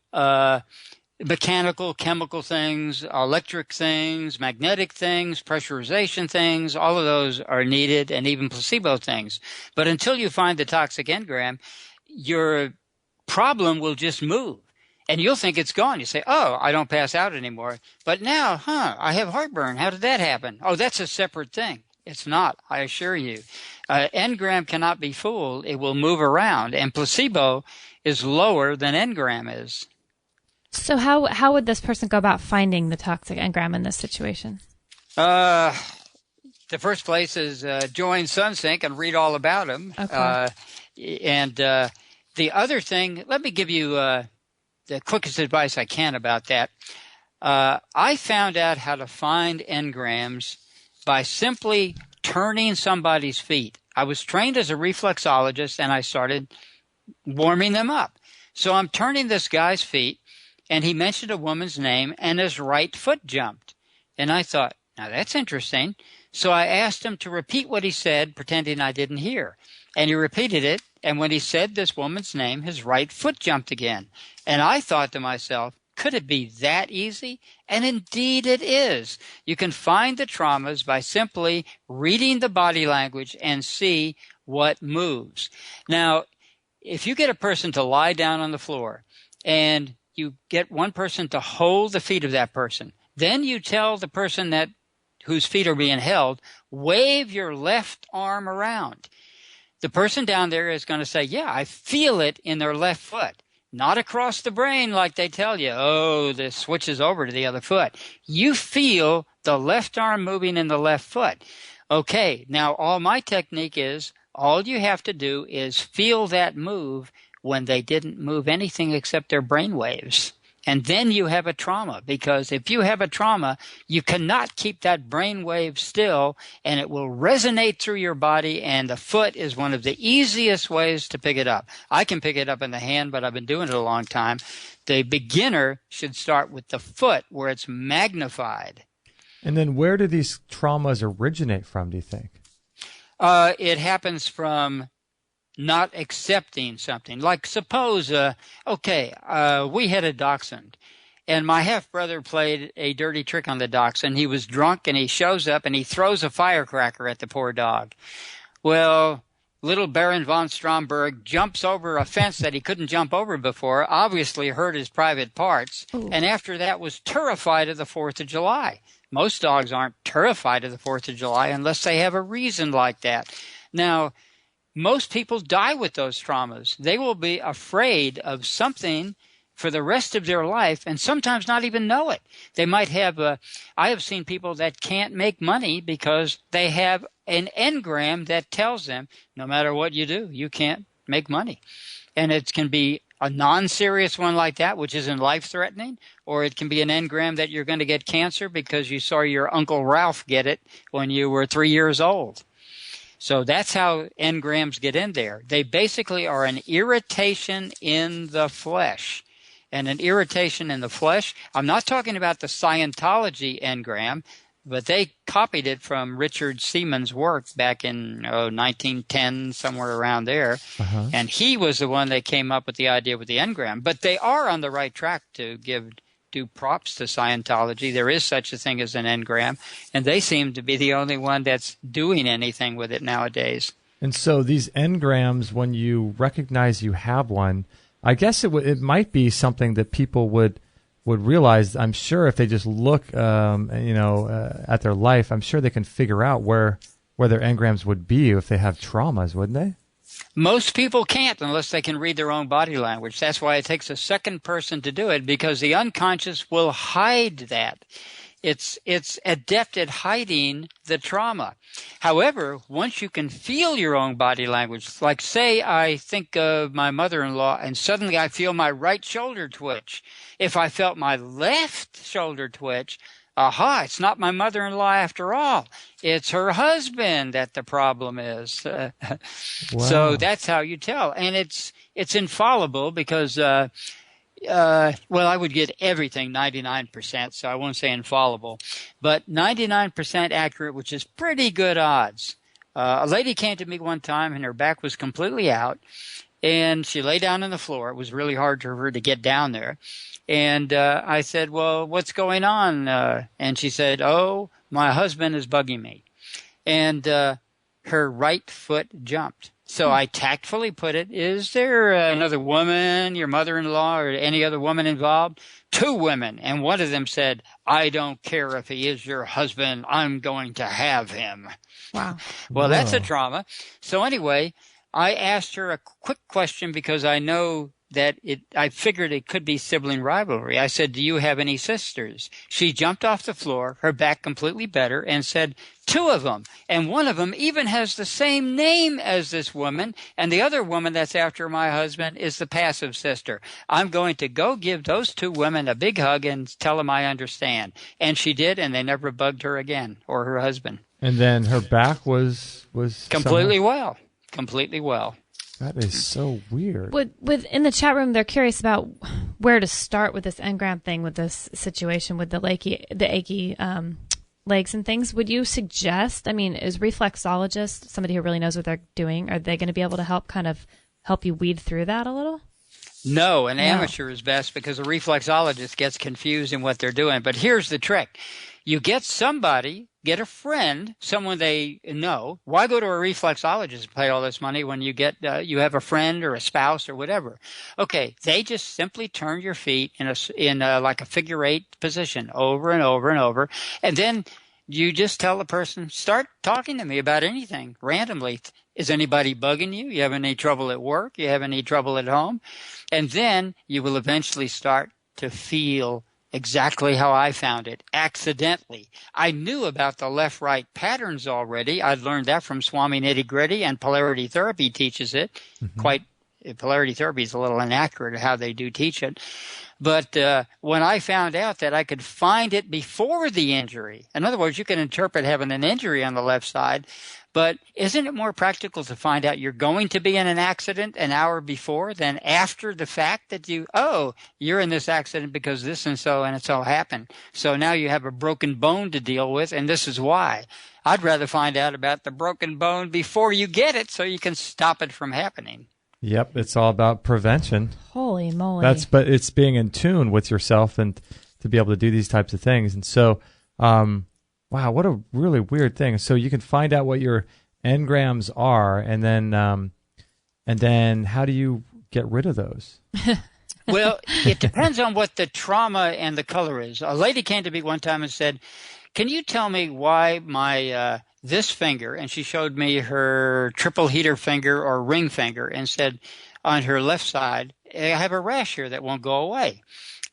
S5: mechanical, chemical things, electric things, magnetic things, pressurization things, all of those are needed, and even placebo things. But until you find the toxic engram, your problem will just move. And you'll think it's gone. You say, oh, I don't pass out anymore. But now, I have heartburn. How did that happen? Oh, that's a separate thing. It's not, I assure you. Engram cannot be fooled. It will move around. And placebo is lower than engram is.
S2: So how would this person go about finding the toxic engram in this situation?
S5: The first place is join SunSync and read all about them. Okay. The other thing, let me give you the quickest advice I can about that. I found out how to find engrams by simply turning somebody's feet. I was trained as a reflexologist, and I started warming them up. So I'm turning this guy's feet, and he mentioned a woman's name, and his right foot jumped. And I thought, now that's interesting. So I asked him to repeat what he said, pretending I didn't hear. And he repeated it, and when he said this woman's name, his right foot jumped again. And I thought to myself, could it be that easy? And indeed it is. You can find the traumas by simply reading the body language and see what moves. Now, if you get a person to lie down on the floor and you get one person to hold the feet of that person, then you tell the person whose feet are being held, wave your left arm around. The person down there is going to say, yeah, I feel it in their left foot. Not across the brain like they tell you, oh, this switches over to the other foot. You feel the left arm moving in the left foot. Okay, now all my technique is, all you have to do is feel that move when they didn't move anything except their brain waves. And then you have a trauma, because if you have a trauma, you cannot keep that brain wave still, and it will resonate through your body, and the foot is one of the easiest ways to pick it up. I can pick it up in the hand, but I've been doing it a long time. The beginner should start with the foot where it's magnified.
S4: And then where do these traumas originate from, do you think?
S5: It happens from not accepting something. Like suppose, we had a dachshund, and my half-brother played a dirty trick on the dachshund. He was drunk, and he shows up, and he throws a firecracker at the poor dog. Well, little Baron von Stromberg jumps over a fence that he couldn't jump over before, obviously hurt his private parts, and after that was terrified of the 4th of July. Most dogs aren't terrified of the 4th of July unless they have a reason like that. Now, most people die with those traumas. They will be afraid of something for the rest of their life and sometimes not even know it. They might have I have seen people that can't make money because they have an engram that tells them no matter what you do, you can't make money. And it can be a non-serious one like that, which isn't life-threatening, or it can be an engram that you're going to get cancer because you saw your Uncle Ralph get it when you were 3 years old. So that's how engrams get in there. They basically are an irritation in the flesh. And an irritation in the flesh, I'm not talking about the Scientology engram, but they copied it from Richard Siemens' work back in 1910, somewhere around there. Uh-huh. And he was the one that came up with the idea with the engram. But they are on the right track to do props to Scientology. There is such a thing as an engram, and they seem to be the only one that's doing anything with it nowadays.
S4: And so these engrams, when you recognize you have one, I guess it might be something that people would realize. I'm sure if they just look, at their life, I'm sure they can figure out where their engrams would be if they have traumas, wouldn't they?
S5: Most people can't unless they can read their own body language. That's why it takes a second person to do it, because the unconscious will hide that. It's adept at hiding the trauma. However, once you can feel your own body language, like say I think of my mother-in-law and suddenly I feel my right shoulder twitch. If I felt my left shoulder twitch, it's not my mother-in-law after all. It's her husband that the problem is. Wow. So that's how you tell. And it's infallible because I would get everything 99%, so I won't say infallible, but 99% accurate, which is pretty good odds. A lady came to me one time, and her back was completely out, and she lay down on the floor. It was really hard for her to get down there. And I said, well, what's going on? And she said, my husband is bugging me. And her right foot jumped. So I tactfully put it, is there another woman, your mother-in-law, or any other woman involved? 2 women. And one of them said, I don't care if he is your husband. I'm going to have him.
S2: Wow.
S5: Well, that's a trauma. So anyway, I asked her a quick question because I know that I figured it could be sibling rivalry. I said, do you have any sisters? She jumped off the floor, her back completely better, and said, 2 of them. And one of them even has the same name as this woman. And the other woman that's after my husband is the passive sister. I'm going to go give those 2 women a big hug and tell them I understand. And she did, and they never bugged her again, or her husband.
S4: And then her back was
S5: completely well. Completely well.
S4: That is so weird.
S2: In the chat room, they're curious about where to start with this engram thing, with this situation with the achy legs and things. Would you suggest? I mean, is reflexologist somebody who really knows what they're doing? Are they going to be able to help you weed through that a little?
S5: No, an amateur is best because a reflexologist gets confused in what they're doing. But here's the trick: you get a friend, someone they know. Why go to a reflexologist and pay all this money when you you have a friend or a spouse or whatever? Okay, they just simply turn your feet in like a figure 8 position over and over and over, and then you just tell the person, start talking to me about anything randomly. Is anybody bugging you? You have any trouble at work? You have any trouble at home? And then you will eventually start to feel exactly how I found it, accidentally. I knew about the left-right patterns already. I'd learned that from Swami Nitty-Gritty, and polarity therapy teaches it. Mm-hmm. Polarity therapy is a little inaccurate how they do teach it. But when I found out that I could find it before the injury, in other words, you can interpret having an injury on the left side, but isn't it more practical to find out you're going to be in an accident an hour before than after the fact that you're in this accident because this and so happened. So now you have a broken bone to deal with, and this is why. I'd rather find out about the broken bone before you get it so you can stop it from happening.
S4: Yep, it's all about prevention.
S2: Holy moly.
S4: But it's being in tune with yourself and to be able to do these types of things. And so, wow, what a really weird thing. So you can find out what your engrams are, and then how do you get rid of those?
S5: Well, it depends on what the trauma and the color is. A lady came to me one time and said, "Can you tell me why my this finger?" And she showed me her triple heater finger or ring finger and said, on her left side, "I have a rash here that won't go away."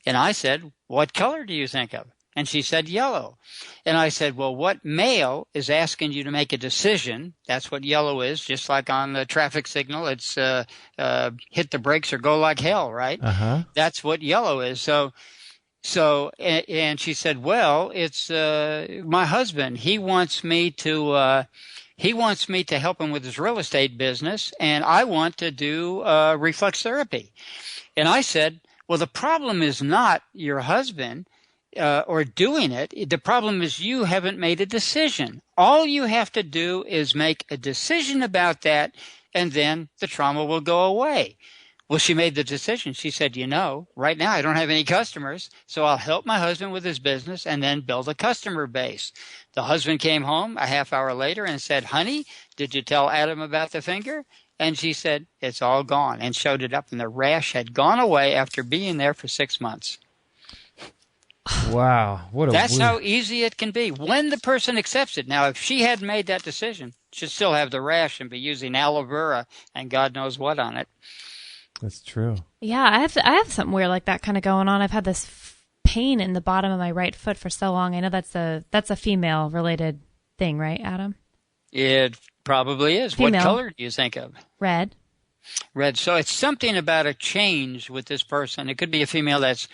S5: And I said, "What color do you think of?" And she said, "Yellow." And I said, "Well, what male is asking you to make a decision?" That's what yellow is, just like on the traffic signal. It's hit the brakes or go like hell, right?
S4: Uh-huh.
S5: That's what yellow is. And she said, "Well, it's my husband. He wants me to help him with his real estate business, and I want to do reflex therapy." And I said, "Well, the problem is not your husband or doing it. The problem is you haven't made a decision. All you have to do is make a decision about that, and then the trauma will go away." Well, she made the decision. She said, "Right now I don't have any customers, so I'll help my husband with his business and then build a customer base." The husband came home a half hour later and said, "Honey, did you tell Adam about the finger?" And she said, "It's all gone," and showed it up, and the rash had gone away after being there for 6 months.
S4: Wow.
S5: That's how easy it can be when the person accepts it. Now, if she hadn't made that decision, she'd still have the rash and be using aloe vera and God knows what on it.
S4: That's true.
S2: Yeah, I have something weird like that kind of going on. I've had this pain in the bottom of my right foot for so long. I know that's a female related thing, right, Adam?
S5: It probably is.
S2: Female.
S5: What color do you think of?
S2: Red.
S5: Red. So it's something about a change with this person. It could be a female that's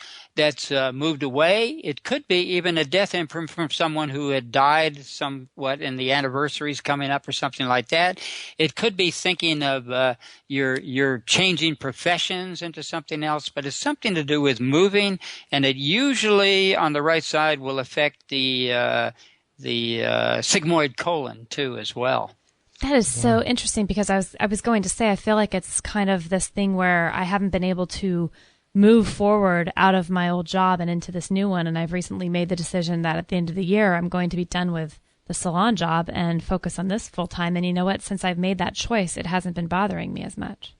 S5: moved away. It could be even a death imprint from someone who had died somewhat, and the anniversary's coming up or something like that. It could be thinking of you're changing professions into something else, but it's something to do with moving, and it usually on the right side will affect the sigmoid colon too as well.
S2: That is so interesting because I was going to say I feel like it's kind of this thing where I haven't been able to move forward out of my old job and into this new one, and I've recently made the decision that at the end of the year I'm going to be done with the salon job and focus on this full time. And you know what? Since I've made that choice, it hasn't been bothering me as much.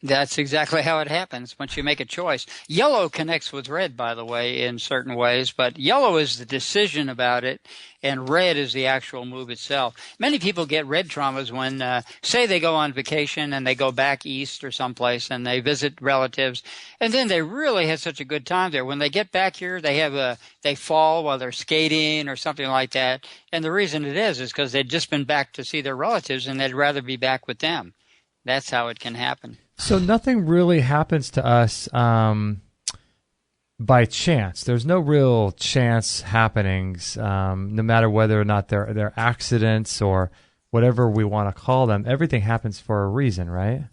S5: That's exactly how it happens once you make a choice. Yellow connects with red, by the way, in certain ways, but yellow is the decision about it, and red is the actual move itself. Many people get red traumas when, say they go on vacation and they go back east or someplace and they visit relatives, and then they really had such a good time there. When they get back here, they fall while they're skating or something like that, and the reason it is because they'd just been back to see their relatives and they'd rather be back with them. That's how it can happen.
S4: So nothing really happens to us by chance. There's no real chance happenings, no matter whether or not they're accidents or whatever we want to call them. Everything happens for a reason, right?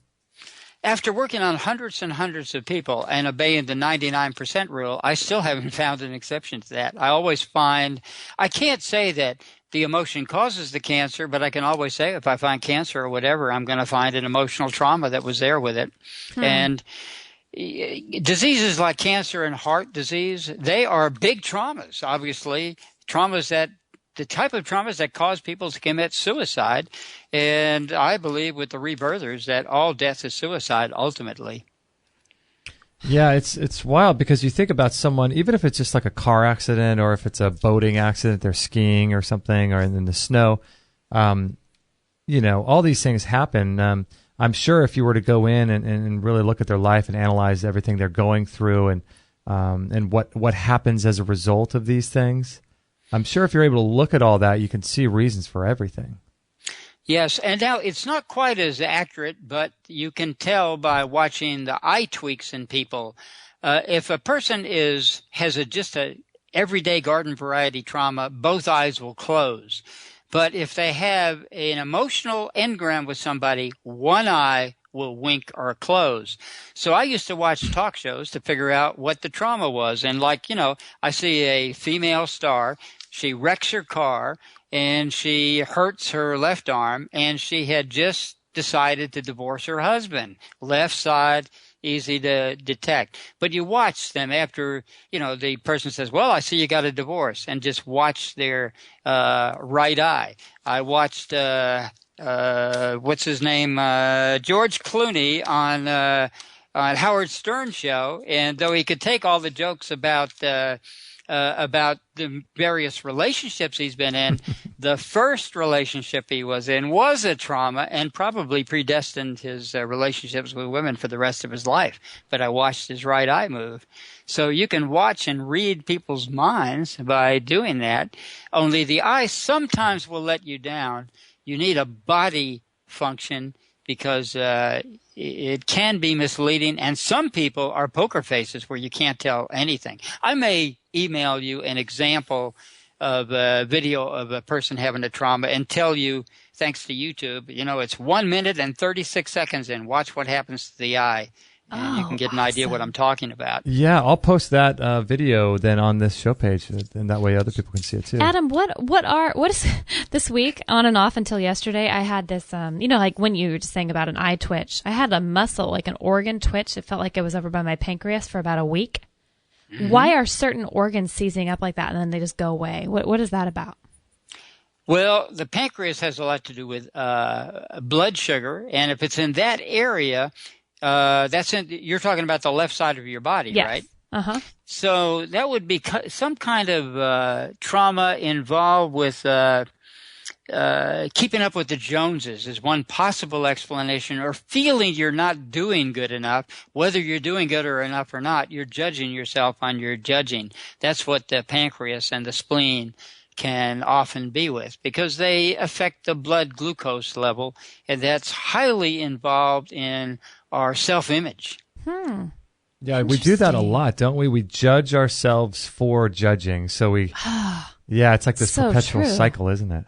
S5: After working on hundreds and hundreds of people and obeying the 99% rule, I still haven't found an exception to that. I always find, I can't say that the emotion causes the cancer, but I can always say if I find cancer or whatever, I'm going to find an emotional trauma that was there with it. And diseases like cancer and heart disease, they are big traumas, obviously, the type of traumas that cause people to commit suicide. And I believe with the rebirthers that all death is suicide ultimately.
S4: Yeah, it's wild because you think about someone, even if it's just like a car accident or if it's a boating accident, they're skiing or something or in the snow, all these things happen. I'm sure if you were to go in and really look at their life and analyze everything they're going through and what happens as a result of these things, I'm sure if you're able to look at all that, you can see reasons for everything.
S5: Yes, and now it's not quite as accurate, but you can tell by watching the eye tweaks in people. If a person has just a everyday garden variety trauma, both eyes will close. But if they have an emotional engram with somebody, one eye will wink or close. So I used to watch talk shows to figure out what the trauma was. And I see a female star. She wrecks her car and she hurts her left arm, and she had just decided to divorce her husband. Left side, easy to detect. But you watch them after, the person says, "Well, I see you got a divorce," and just watch their right eye. I watched what's his name, George Clooney on Howard Stern show, and though he could take all the jokes about the various relationships he's been in, the first relationship he was in was a trauma and probably predestined his relationships with women for the rest of his life. But I watched his right eye move. So you can watch and read people's minds by doing that. Only the eye sometimes will let you down. You need a body function because it can be misleading, and some people are poker faces where you can't tell anything. I may email you an example of a video of a person having a trauma and tell you, thanks to YouTube, it's 1 minute and 36 seconds, and watch what happens to the eye. And you can get an idea what I'm talking about.
S4: Yeah, I'll post that video then on this show page, and that way other people can see it too.
S2: Adam, what is this week on and off until yesterday? I had this, like when you were just saying about an eye twitch, I had a muscle, like an organ twitch. It felt like it was over by my pancreas for about a week. Mm-hmm. Why are certain organs seizing up like that and then they just go away? What is that about?
S5: Well, the pancreas has a lot to do with blood sugar, and if it's in that area, you're talking about the left side of your body,
S2: yes.
S5: Right?
S2: Uh-huh.
S5: So that would be some kind of trauma involved with keeping up with the Joneses is one possible explanation, or feeling you're not doing good enough. Whether you're doing good enough or not, you're judging yourself on your judging. That's what the pancreas and the spleen can often be with, because they affect the blood glucose level, and that's highly involved in our self-image.
S4: Yeah, we do that a lot, don't we? We judge ourselves for judging. So yeah, it's like this perpetual cycle, isn't it?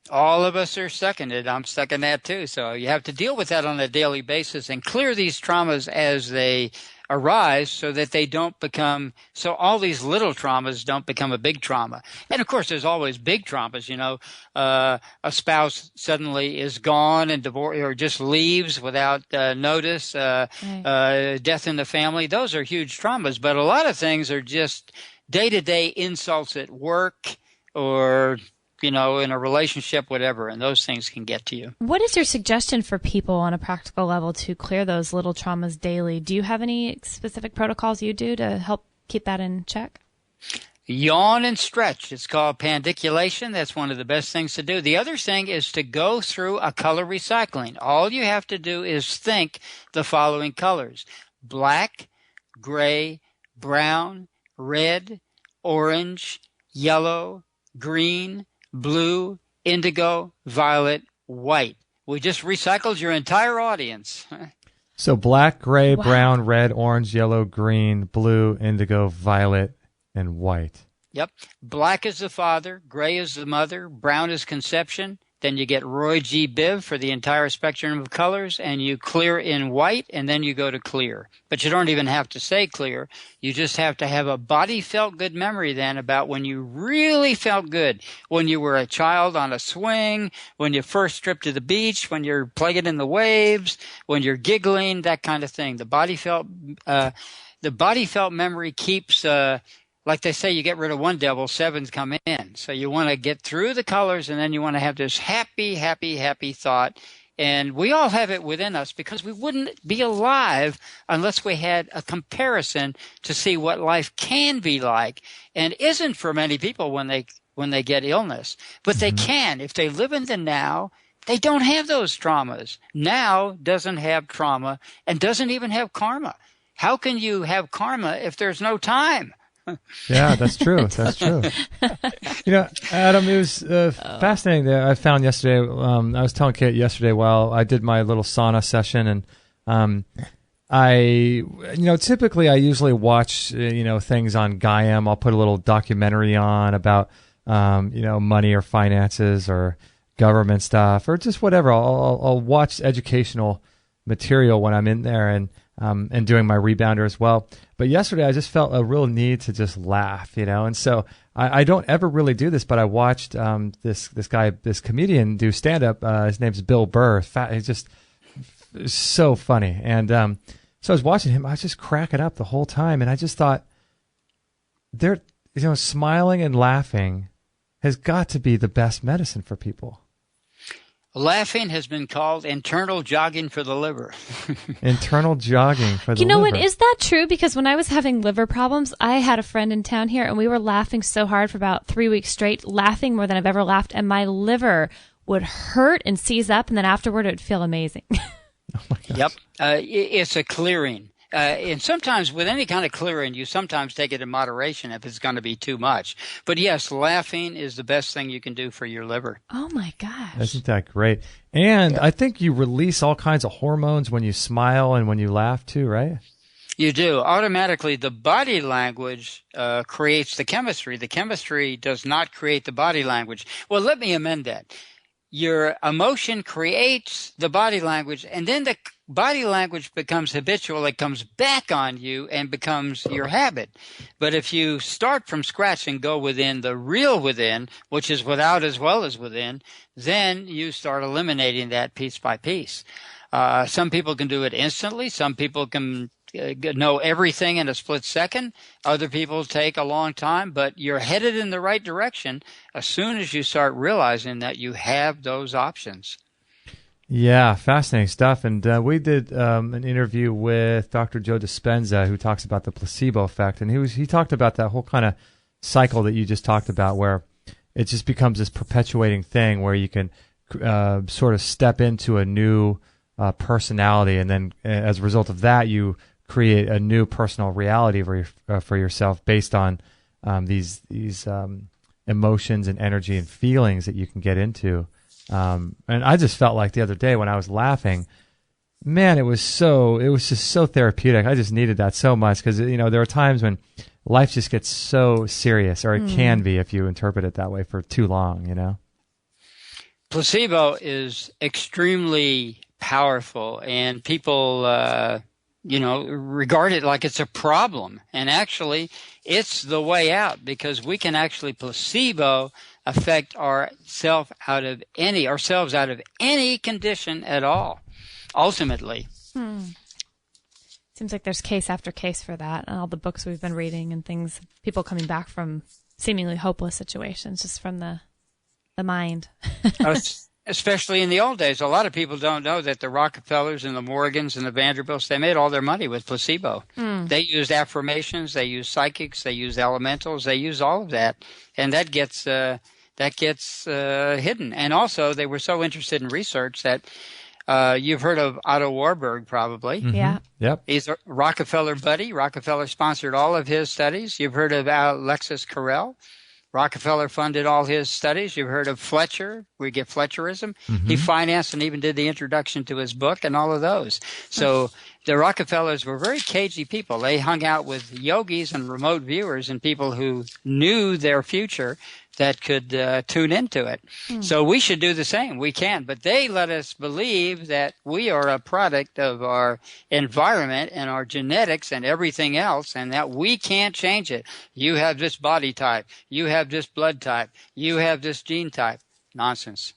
S5: All of us are stuck in it. I'm stuck in that too. So you have to deal with that on a daily basis and clear these traumas as they arise so that they don't become, so all these little traumas don't become a big trauma. And of course, there's always big traumas, a spouse suddenly is gone and divorce, or just leaves without notice, death in the family. Those are huge traumas, but a lot of things are just day-to-day insults at work or in a relationship, whatever, and those things can get to you.
S2: What is your suggestion for people on a practical level to clear those little traumas daily? Do you have any specific protocols you do to help keep that in check?
S5: Yawn and stretch. It's called pandiculation. That's one of the best things to do. The other thing is to go through a color recycling. All you have to do is think the following colors: black, gray, brown, red, orange, yellow, green, blue, indigo, violet, white. We just recycled your entire audience.
S4: So black, gray, brown, red, orange, yellow, green, blue, indigo, violet, and white.
S5: Yep. Black is the father, gray is the mother, brown is conception. Then you get Roy G. Biv for the entire spectrum of colors, and you clear in white, and then you go to clear. But you don't even have to say clear. You just have to have a body felt good memory then about when you really felt good, when you were a child on a swing, when you first tripped to the beach, when you're playing in the waves, when you're giggling, that kind of thing. The body felt memory keeps like they say, you get rid of one devil, seven's come in. So you want to get through the colors, and then you want to have this happy, happy, happy thought. And we all have it within us, because we wouldn't be alive unless we had a comparison to see what life can be like, and isn't for many people when they get illness. But they can. If they live in the now, they don't have those traumas. Now doesn't have trauma and doesn't even have karma. How can you have karma if there's no time?
S4: Yeah, that's true. That's true. Adam, it was fascinating that I found yesterday. I was telling Kate yesterday while I did my little sauna session, and typically I usually watch things on Gaiam. I'll put a little documentary on about money or finances or government stuff or just whatever. I'll watch educational material when I'm in there and doing my rebounder as well. But yesterday I just felt a real need to just laugh, and so I don't ever really do this, but I watched this comedian do stand-up. His name's Bill Burr. He's just so funny. And so I was watching him. I was just cracking up the whole time, and I just thought, smiling and laughing has got to be the best medicine for people.
S5: Laughing has been called internal jogging for the liver.
S4: Internal jogging for the liver.
S2: You know what? Is that true? Because when I was having liver problems, I had a friend in town here, and we were laughing so hard for about 3 weeks straight, laughing more than I've ever laughed, and my liver would hurt and seize up, and then afterward it would feel amazing.
S4: Oh my gosh.
S5: Yep. It's a clearing. And sometimes with any kind of clearing, you sometimes take it in moderation if it's going to be too much. But yes, laughing is the best thing you can do for your liver.
S2: Oh my gosh.
S4: Isn't that great? And I think you release all kinds of hormones when you smile and when you laugh too, right?
S5: You do. Automatically, the body language creates the chemistry. The chemistry does not create the body language. Well, let me amend that. Your emotion creates the body language, and then the body language becomes habitual. It comes back on you and becomes your habit. But if you start from scratch and go within the real within, which is without as well as within, then you start eliminating that piece by piece. Some people can do it instantly. Some people can know everything in a split second. Other people take a long time, but you're headed in the right direction as soon as you start realizing that you have those options.
S4: Yeah, fascinating stuff. And we did an interview with Dr. Joe Dispenza, who talks about the placebo effect. And he talked about that whole kind of cycle that you just talked about, where it just becomes this perpetuating thing where you can sort of step into a new personality. And then as a result of that, you create a new personal reality for yourself based on these emotions and energy and feelings that you can get into. And I just felt like the other day when I was laughing, man, it was just so therapeutic. I just needed that so much because, there are times when life just gets so serious, or it can be if you interpret it that way for too long,
S5: Placebo is extremely powerful, and people, regard it like it's a problem. And actually, it's the way out, because we can actually placebo affect ourselves out of any condition at all, ultimately.
S2: Seems like there's case after case for that, and all the books we've been reading and things, people coming back from seemingly hopeless situations just from the mind.
S5: Especially in the old days. A lot of people don't know that the Rockefellers and the Morgans and the Vanderbilts, they made all their money with placebo. They used affirmations, they used psychics, they used elementals, they used all of that, and that gets hidden. And also, they were so interested in research that you've heard of Otto Warburg, probably.
S2: Yeah.
S4: Yep.
S5: He's a Rockefeller buddy. Rockefeller sponsored all of his studies. You've heard of Alexis Carrel. Rockefeller funded all his studies. You've heard of Fletcher. We get Fletcherism. He financed and even did the introduction to his book and all of those. So the Rockefellers were very cagey people. They hung out with yogis and remote viewers and people who knew their future that could tune into it. So we should do the same. We can. But they let us believe that we are a product of our environment and our genetics and everything else, and that we can't change it. You have this body type. You have this blood type. You have this gene type. Nonsense.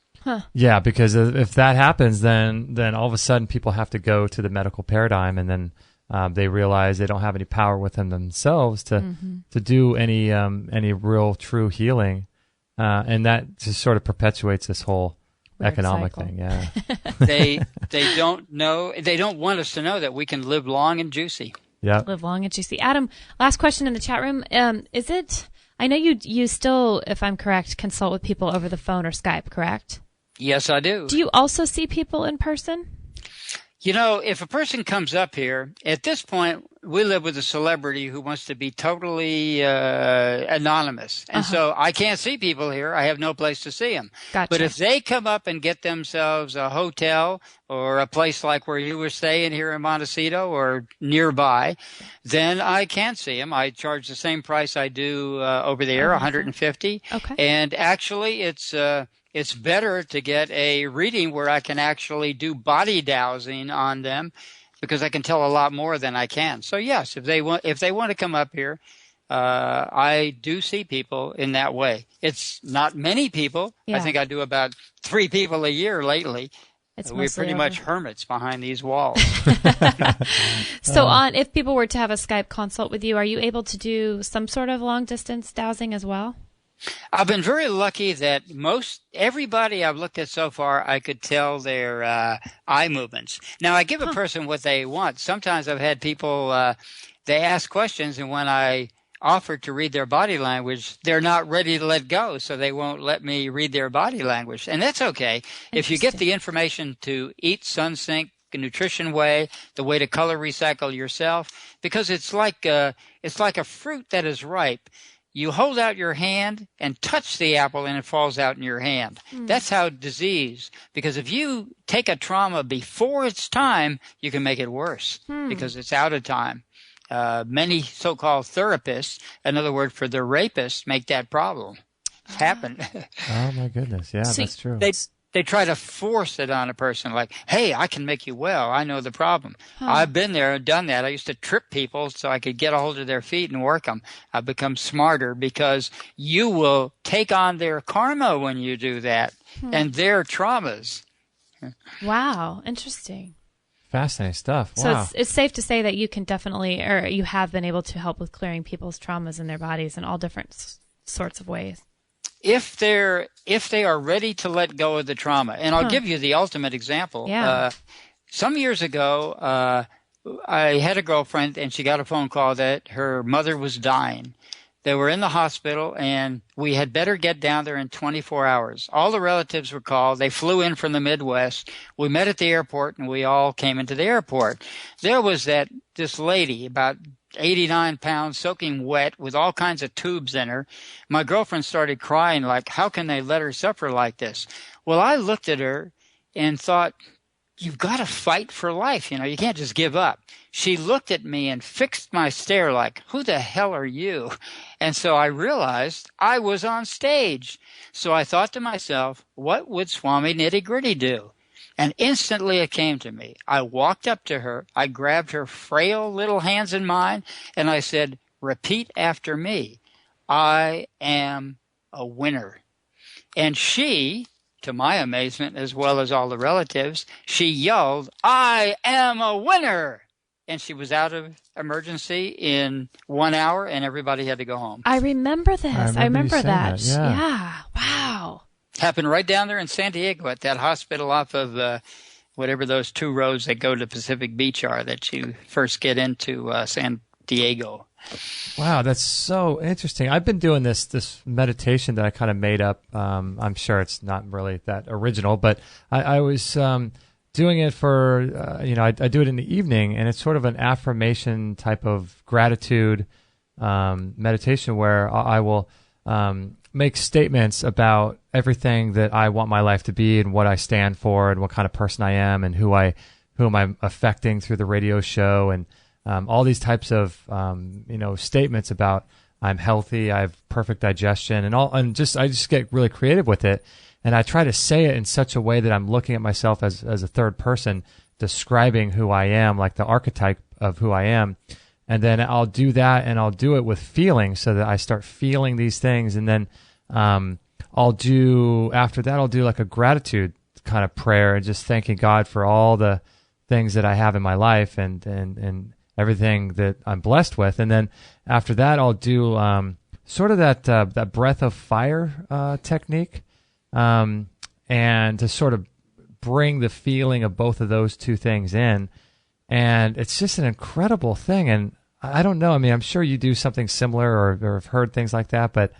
S4: Yeah, because if that happens, then all of a sudden people have to go to the medical paradigm, and then they realize they don't have any power within themselves to do any real true healing, and that just sort of perpetuates this whole weird economic cycle. Thing. Yeah,
S5: they don't know. They don't want us to know that we can live long and juicy.
S4: Yeah,
S2: live long and juicy. Adam, last question in the chat room. Is it? I know you still, if I'm correct, consult with people over the phone or Skype, correct?
S5: Yes, I do.
S2: Do you also see people in person?
S5: If a person comes up here, at this point, we live with a celebrity who wants to be totally anonymous. And so I can't see people here. I have no place to see them.
S2: Gotcha.
S5: But if they come up and get themselves a hotel or a place like where you were staying here in Montecito or nearby, then I can see them. I charge the same price I do over the air, $150.
S2: Okay.
S5: And actually, it's better to get a reading where I can actually do body dowsing on them, because I can tell a lot more than I can. So yes, if they want to come up here, I do see people in that way. It's not many people.
S2: Yeah.
S5: I think I do about 3 people a year lately. We're pretty much hermits behind these walls.
S2: So if people were to have a Skype consult with you, are you able to do some sort of long distance dowsing as well?
S5: I've been very lucky that everybody I've looked at so far, I could tell their eye movements. Now, I give a person what they want. Sometimes I've had people, they ask questions, and when I offer to read their body language, they're not ready to let go, so they won't let me read their body language. And that's okay. If you get the information to eat SunSync, a nutrition way, the way to color recycle yourself, because it's like a fruit that is ripe. You hold out your hand and touch the apple and it falls out in your hand. That's how disease, because if you take a trauma before it's time, you can make it worse because it's out of time. Many so-called therapists, another word for the rapists, make that problem happen.
S4: Oh, my goodness. Yeah, that's true.
S5: They try to force it on a person like, hey, I can make you well. I know the problem. I've been there and done that. I used to trip people so I could get a hold of their feet and work them. I've become smarter because you will take on their karma when you do that and their traumas.
S2: Wow. Interesting.
S4: Fascinating stuff.
S2: So
S4: Wow.
S2: it's safe to say that you can definitely, or you have been able to help with clearing people's traumas in their bodies in all different sorts of ways.
S5: If they are ready to let go of the trauma, and I'll give you the ultimate example.
S2: Yeah.
S5: Some years ago, I had a girlfriend, and she got a phone call that her mother was dying. They were in the hospital, and we had better get down there in 24 hours. All the relatives were called. They flew in from the Midwest. We met at the airport, and we all came into the airport. There was this lady, about 89 pounds, soaking wet, with all kinds of tubes in her. My girlfriend started crying, like, how can they let her suffer like this? Well, I looked at her and thought, you've got to fight for life. You can't just give up. She looked at me and fixed my stare like, who the hell are you? And so I realized I was on stage. So I thought to myself, what would Swami Nitty Gritty do? And instantly it came to me. I walked up to her, I grabbed her frail little hands in mine, and I said, repeat after me. I am a winner. And she, to my amazement, as well as all the relatives, she yelled, I am a winner! And she was out of emergency in 1 hour, and everybody had to go home.
S2: I remember this. I remember that.
S4: Yeah.
S2: Wow.
S5: Happened right down there in San Diego at that hospital off of whatever those two roads that go to Pacific Beach are that you first get into San Diego.
S4: Wow, that's so interesting. I've been doing this meditation that I kind of made up. I'm sure it's not really that original, but I was doing it for, I do it in the evening, and it's sort of an affirmation type of gratitude meditation where I will make statements about everything that I want my life to be and what I stand for and what kind of person I am and who am I affecting through the radio show and all these types of statements about I'm healthy, I have perfect digestion and I just get really creative with it, and I try to say it in such a way that I'm looking at myself as a third person, describing who I am, like the archetype of who I am. And then I'll do that, and I'll do it with feeling, so that I start feeling these things, and then I'll do like a gratitude kind of prayer, and just thanking God for all the things that I have in my life and everything that I'm blessed with. And then after that, I'll do sort of that breath of fire technique, and to sort of bring the feeling of both of those two things in. And it's just an incredible thing. And I don't know. I mean, I'm sure you do something similar or have heard things like that, but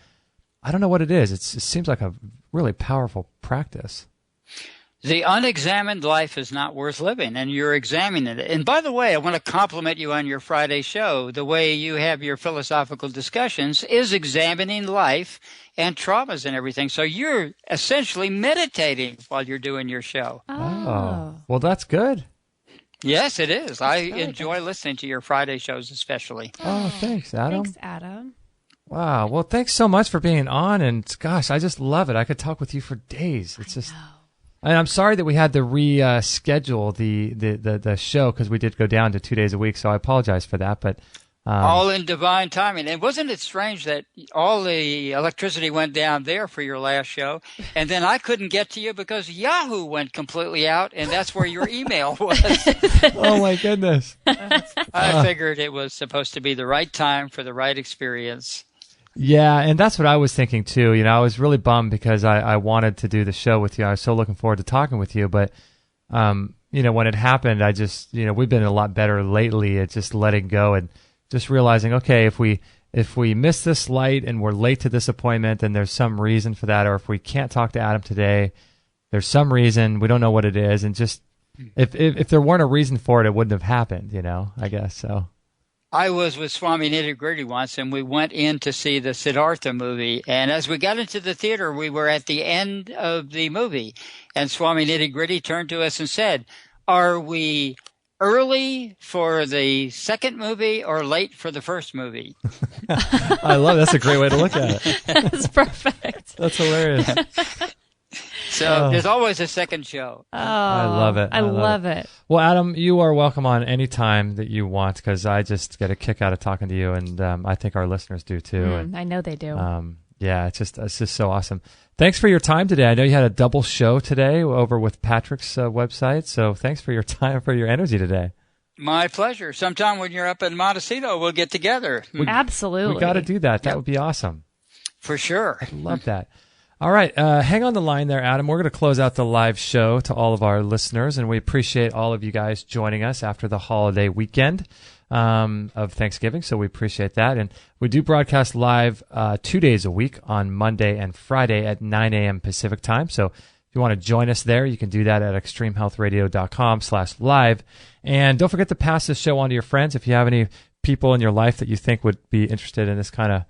S4: I don't know what it is. It seems like a really powerful practice.
S5: The unexamined life is not worth living, and you're examining it. And by the way, I want to compliment you on your Friday show. The way you have your philosophical discussions is examining life and traumas and everything. So you're essentially meditating while you're doing your show.
S4: Oh. Well, that's good.
S5: Yes, it is. I enjoy listening to your Friday shows especially.
S4: Oh, thanks, Adam.
S2: Thanks, Adam.
S4: Wow. Well, thanks so much for being on. And gosh, I just love it. I could talk with you for days. It's just, and I'm sorry that we had to reschedule the show because we did go down to 2 days a week. So I apologize for that. But
S5: all in divine timing. And wasn't it strange that all the electricity went down there for your last show, and then I couldn't get to you because Yahoo went completely out, and that's where your email was.
S4: Oh, my goodness.
S5: I figured it was supposed to be the right time for the right experience.
S4: Yeah, and that's what I was thinking too. I was really bummed because I wanted to do the show with you. I was so looking forward to talking with you, but when it happened, I just we've been a lot better lately at just letting go and just realizing, okay, if we miss this light and we're late to this appointment, then there's some reason for that, or if we can't talk to Adam today, there's some reason, we don't know what it is, and just if there weren't a reason for it, it wouldn't have happened, I guess so.
S5: I was with Swami Nitty Gritty once, and we went in to see the Siddhartha movie. And as we got into the theater, we were at the end of the movie. And Swami Nitty Gritty turned to us and said, "Are we early for the second movie or late for the first movie?"
S4: I love it. That's a great way to look at it.
S2: That's perfect.
S4: That's hilarious.
S5: So there's always a second show.
S2: Oh,
S4: I love it.
S2: I love it.
S4: Well, Adam, you are welcome on any time that you want, because I just get a kick out of talking to you, and I think our listeners do too.
S2: I know they do.
S4: Yeah, it's just so awesome. Thanks for your time today. I know you had a double show today over with Patrick's website, so thanks for your time, for your energy today.
S5: My pleasure. Sometime when you're up in Montecito, we'll get together.
S2: Absolutely.
S4: We got to do that. That would be awesome.
S5: For sure.
S4: I love that. All right, hang on the line there, Adam. We're going to close out the live show to all of our listeners, and we appreciate all of you guys joining us after the holiday weekend of Thanksgiving, so we appreciate that. And we do broadcast live 2 days a week on Monday and Friday at 9 a.m. Pacific time. So if you want to join us there, you can do that at extremehealthradio.com/live. And don't forget to pass this show on to your friends. If you have any people in your life that you think would be interested in this kind of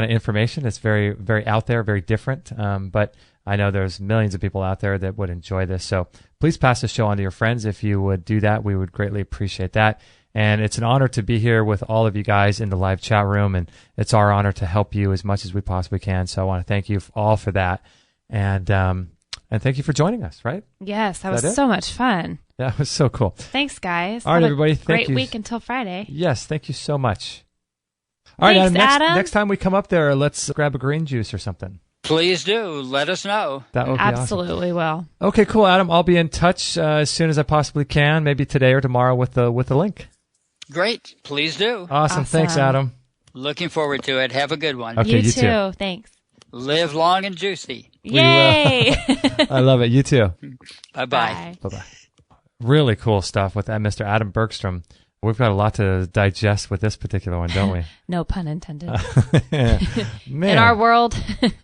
S4: information, it's very, very out there, very different. But I know there's millions of people out there that would enjoy this. So please pass the show on to your friends. If you would do that, we would greatly appreciate that. And it's an honor to be here with all of you guys in the live chat room, and it's our honor to help you as much as we possibly can. So I want to thank you all for that, and thank you for joining us. Right?
S2: Yes, that was so much fun.
S4: That was so cool.
S2: Thanks, guys.
S4: All right, everybody. Thank you.
S2: Great week until Friday.
S4: Yes, thank you so much. All right,
S2: Thanks, Adam.
S4: Next time we come up there, let's grab a green juice or something.
S5: Please do. Let us know.
S4: That would be
S2: Absolutely
S4: awesome.
S2: will.
S4: Okay, cool, Adam. I'll be in touch as soon as I possibly can, maybe today or tomorrow with the link.
S5: Great. Please do.
S4: Awesome. Thanks, Adam.
S5: Looking forward to it. Have a good one.
S4: Okay, you
S2: too. Thanks.
S5: Live long and juicy.
S2: Yay!
S4: I love it. You too.
S5: Bye-bye.
S4: Bye-bye. Really cool stuff with Mr. Adam Bergstrom. We've got a lot to digest with this particular one, don't we?
S2: No pun intended.
S4: Man.
S2: In our world,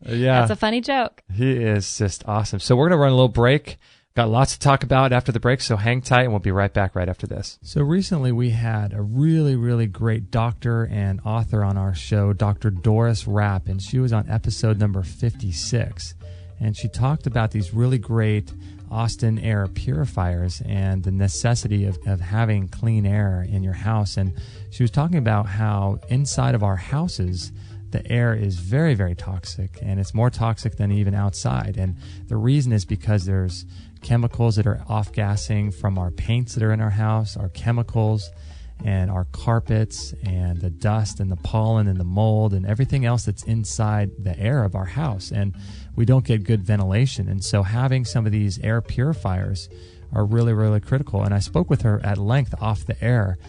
S4: yeah,
S2: that's a funny joke.
S4: He is just awesome. So we're going to run a little break. Got lots to talk about after the break, so hang tight, and we'll be right back right after this. So recently we had a really, really great doctor and author on our show, Dr. Doris Rapp, and she was on episode number 56. And she talked about these really great Austin air purifiers and the necessity of having clean air in your house. And she was talking about how inside of our houses, the air is very, very toxic, and it's more toxic than even outside. And the reason is because there's chemicals that are off-gassing from our paints that are in our house, our chemicals and our carpets and the dust and the pollen and the mold and everything else that's inside the air of our house. And we don't get good ventilation. And so having some of these air purifiers are really, really critical. And I spoke with her at length off the air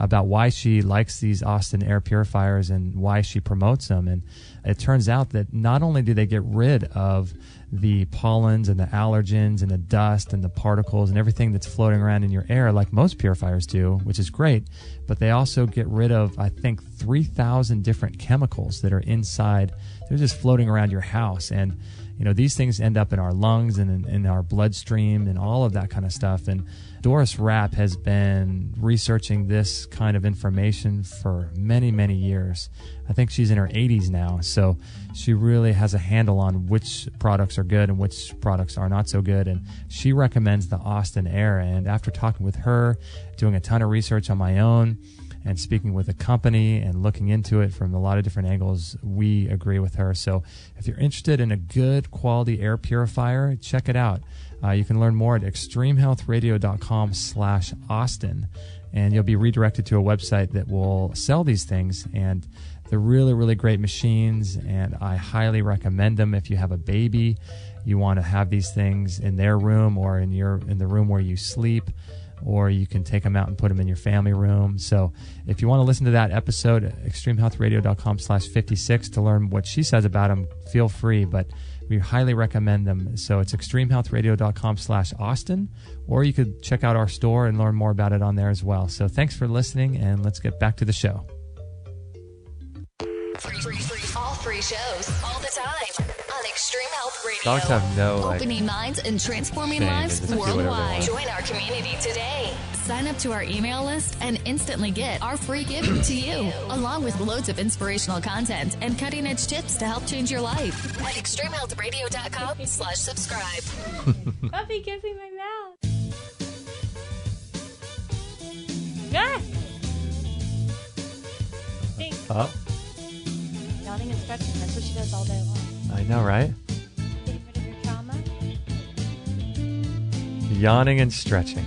S4: about why she likes these Austin air purifiers and why she promotes them. And it turns out that not only do they get rid of the pollens and the allergens and the dust and the particles and everything that's floating around in your air like most purifiers do, which is great, but they also get rid of, I think, 3,000 different chemicals that are inside. They're just floating around your house. And these things end up in our lungs and in our bloodstream and all of that kind of stuff. And Doris Rapp has been researching this kind of information for many, many years. I think she's in her 80s now, so she really has a handle on which products are good and which products are not so good. And she recommends the Austin Air. And after talking with her, doing a ton of research on my own, and speaking with a company and looking into it from a lot of different angles, we agree with her. So if you're interested in a good quality air purifier, check it out. You can learn more at extremehealthradio.com/Austin, and you'll be redirected to a website that will sell these things. And they're really, really great machines, and I highly recommend them. If you have a baby, you want to have these things in their room or in the room where you sleep. or you can take them out and put them in your family room. So if you want to listen to that episode, extremehealthradio.com/56 to learn what she says about them, feel free, but we highly recommend them. So it's extremehealthradio.com/Austin, or you could check out our store and learn more about it on there as well. So thanks for listening, and let's get back to the show.
S7: All free shows, all the time, on Extreme Health Radio.
S4: Dogs have no
S7: Opening minds and transforming
S4: shame.
S7: lives
S4: They just do whatever they
S7: worldwide.
S4: want.
S7: Join our community today. Sign up to our email list and instantly get our free gift to you, along with loads of inspirational content and cutting-edge tips to help change your life at extremehealthradio.com/subscribe.
S2: Puppy kissing my mouth. Ah! Thanks.
S4: Oh,
S2: Yawning and stretching. That's what she does all day long.
S4: I know, right?
S2: Getting rid of your trauma.
S4: Yawning and stretching.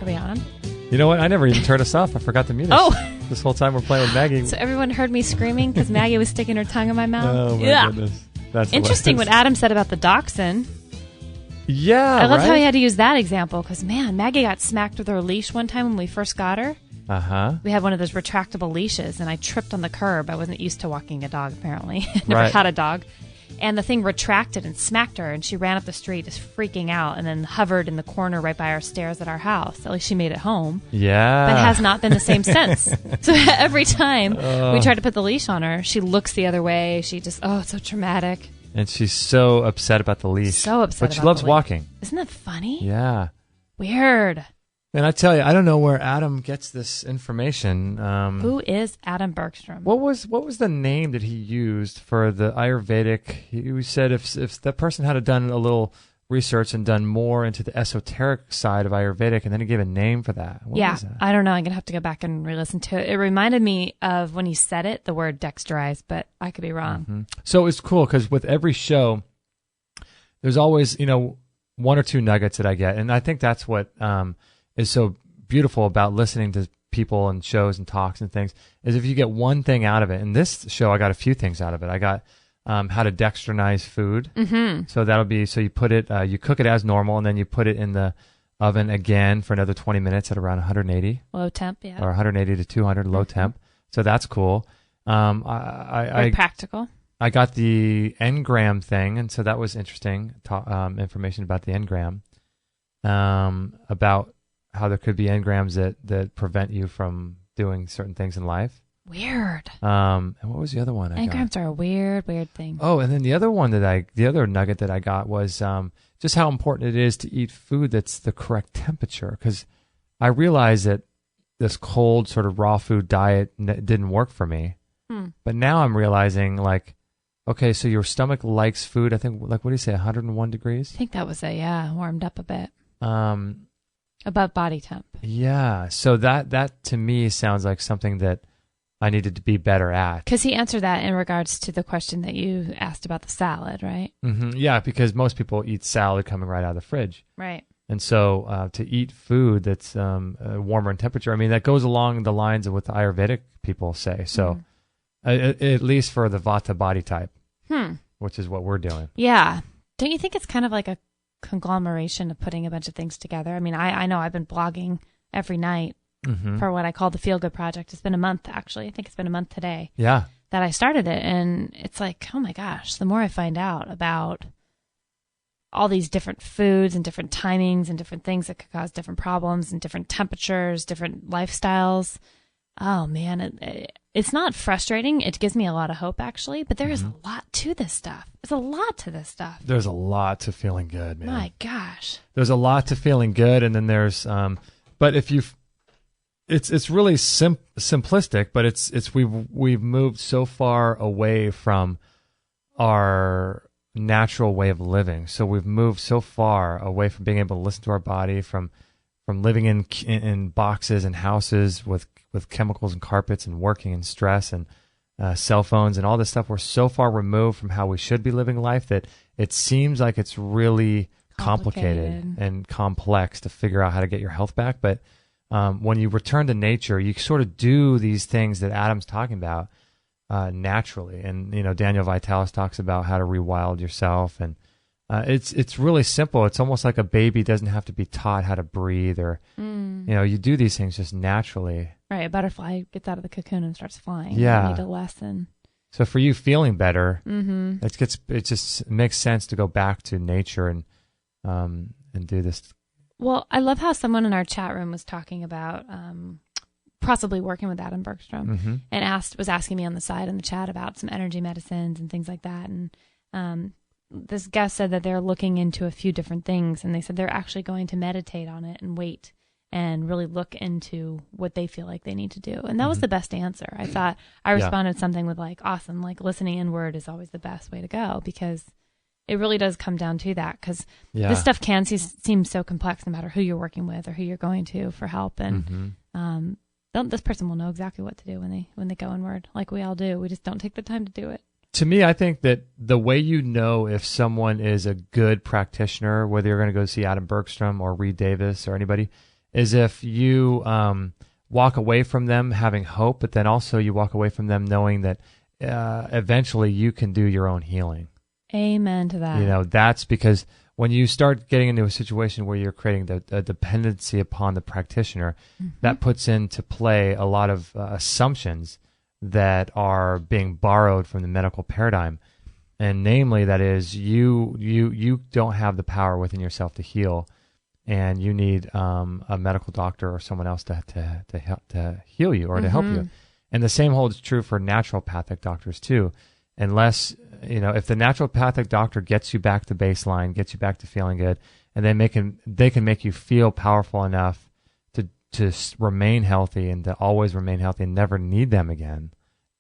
S2: Are we on?
S4: You know what? I never even turned us off. I forgot to mute us.
S2: Oh!
S4: This whole time we're playing with Maggie.
S2: So everyone heard me screaming because Maggie was sticking her tongue in my mouth?
S4: Oh, my
S2: Yeah.
S4: goodness. That's
S2: Interesting what
S4: hilarious.
S2: Adam said about the dachshund.
S4: Yeah,
S2: I love how
S4: right?
S2: he had to use that example because, man, Maggie got smacked with her leash one time when we first got her.
S4: Uh-huh.
S2: We had one of those retractable leashes, and I tripped on the curb. I wasn't used to walking a dog, apparently. Never
S4: Right.
S2: had a dog. And the thing retracted and smacked her, and she ran up the street just freaking out and then hovered in the corner right by our stairs at our house. At least she made it home.
S4: Yeah.
S2: But has not been the same since. So every time we try to put the leash on her, she looks the other way. She just, it's so traumatic.
S4: And she's so upset about the leash.
S2: So upset
S4: But she
S2: about
S4: loves
S2: the leash.
S4: walking.
S2: Isn't that funny?
S4: Yeah.
S2: Weird.
S4: And I tell you, I don't know where Adam gets this information.
S2: Who is Adam Bergstrom?
S4: What was the name that he used for the Ayurvedic? He said if that person had done a little research and done more into the esoteric side of Ayurvedic, and then he gave a name for that. What was that?
S2: I don't know. I'm going to have to go back and re-listen to it. It reminded me of when he said it, the word dextrinized, but I could be wrong.
S4: Mm-hmm. So it's cool because with every show, there's always, one or two nuggets that I get. And I think that's what is so beautiful about listening to people and shows and talks and things, is if you get one thing out of it. In this show, I got a few things out of it. I got how to dextrinize food. Mm-hmm. So that'll be, so you put it, you cook it as normal, and then you put it in the oven again for another 20 minutes at around 180.
S2: Low temp, yeah.
S4: Or 180 to 200 low temp. So that's cool.
S2: Very practical.
S4: I got the engram thing, and so that was interesting. Information about the engram, about how there could be engrams that prevent you from doing certain things in life.
S2: Weird.
S4: And what was the other one I got?
S2: Engrams are a weird thing.
S4: Oh, and then the other nugget that I got was just how important it is to eat food that's the correct temperature. Because I realized that this cold sort of raw food diet didn't work for me. But now I'm realizing, like, okay, so your stomach likes food, I think, like, what do you say, 101 degrees?
S2: I think that was warmed up a bit. Above body temp.
S4: Yeah, so that to me sounds like something that I needed to be better at.
S2: Because he answered that in regards to the question that you asked about the salad, right?
S4: Mm-hmm. Yeah, because most people eat salad coming right out of the fridge.
S2: Right.
S4: And so to eat food that's warmer in temperature, I mean, that goes along the lines of what the Ayurvedic people say. So at least for the Vata body type, which is what we're doing.
S2: Yeah. Don't you think it's kind of like a conglomeration of putting a bunch of things together? I mean, I know I've been blogging every night for what I call the Feel Good Project. It's been a month, actually. I think it's been a month today.
S4: Yeah.
S2: That I started it. And it's like, oh my gosh, the more I find out about all these different foods and different timings and different things that could cause different problems and different temperatures, different lifestyles. Oh man, it's not frustrating. It gives me a lot of hope, actually, but there is a lot to this stuff. There's a lot to this stuff.
S4: There's a lot to feeling good, man.
S2: My gosh.
S4: There's a lot to feeling good, and then there's but if you it's really simplistic, but it's we've moved so far away from our natural way of living. So we've moved so far away from being able to listen to our body, from living in boxes and houses with chemicals and carpets and working and stress and cell phones and all this stuff. We're so far removed from how we should be living life that it seems like it's really complicated and complex to figure out how to get your health back. But when you return to nature, you sort of do these things that Adam's talking about naturally. And Daniel Vitalis talks about how to rewild yourself, and it's really simple. It's almost like a baby doesn't have to be taught how to breathe, or you do these things just naturally.
S2: Right, a butterfly gets out of the cocoon and starts flying.
S4: Yeah,
S2: you need a lesson.
S4: So for you feeling better, it just makes sense to go back to nature and do this.
S2: Well, I love how someone in our chat room was talking about possibly working with Adam Bergstrom, and was asking me on the side in the chat about some energy medicines and things like that. And this guest said that they're looking into a few different things, and they said they're actually going to meditate on it and wait and really look into what they feel like they need to do. And that was the best answer. I thought I responded something with like, awesome, like listening inward is always the best way to go, because it really does come down to that, because this stuff can seem so complex no matter who you're working with or who you're going to for help. And this person will know exactly what to do when they go inward, like we all do. We just don't take the time to do it.
S4: To me, I think that the way you know if someone is a good practitioner, whether you're going to go see Adam Bergstrom or Reed Davis or anybody, is if you walk away from them having hope, but then also you walk away from them knowing that eventually you can do your own healing.
S2: Amen to that.
S4: That's because when you start getting into a situation where you're creating a dependency upon the practitioner, that puts into play a lot of assumptions that are being borrowed from the medical paradigm. And namely, that is you don't have the power within yourself to heal, and you need a medical doctor or someone else to heal you or to help you. And the same holds true for naturopathic doctors too. Unless, if the naturopathic doctor gets you back to baseline, gets you back to feeling good, and they can make you feel powerful enough to remain healthy and to always remain healthy and never need them again,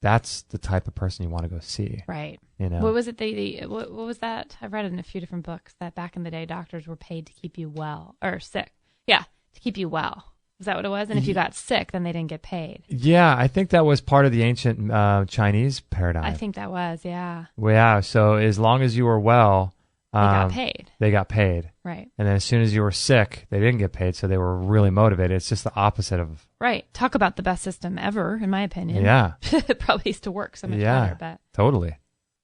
S4: that's the type of person you want to go see.
S2: Right. What was it? What was that? I've read it in a few different books that back in the day, doctors were paid to keep you well or sick. Yeah, to keep you well. Is that what it was? And if you got sick, then they didn't get paid. Yeah,
S4: I think that was part of the ancient Chinese paradigm.
S2: I think that was, yeah.
S4: Well, yeah, so as long as you were well,
S2: they got paid.
S4: They got paid.
S2: Right.
S4: And then as soon as you were sick, they didn't get paid, so they were really motivated. It's just the opposite of...
S2: Right. Talk about the best system ever, in my opinion.
S4: Yeah.
S2: It probably used to work so much better, but...
S4: Totally.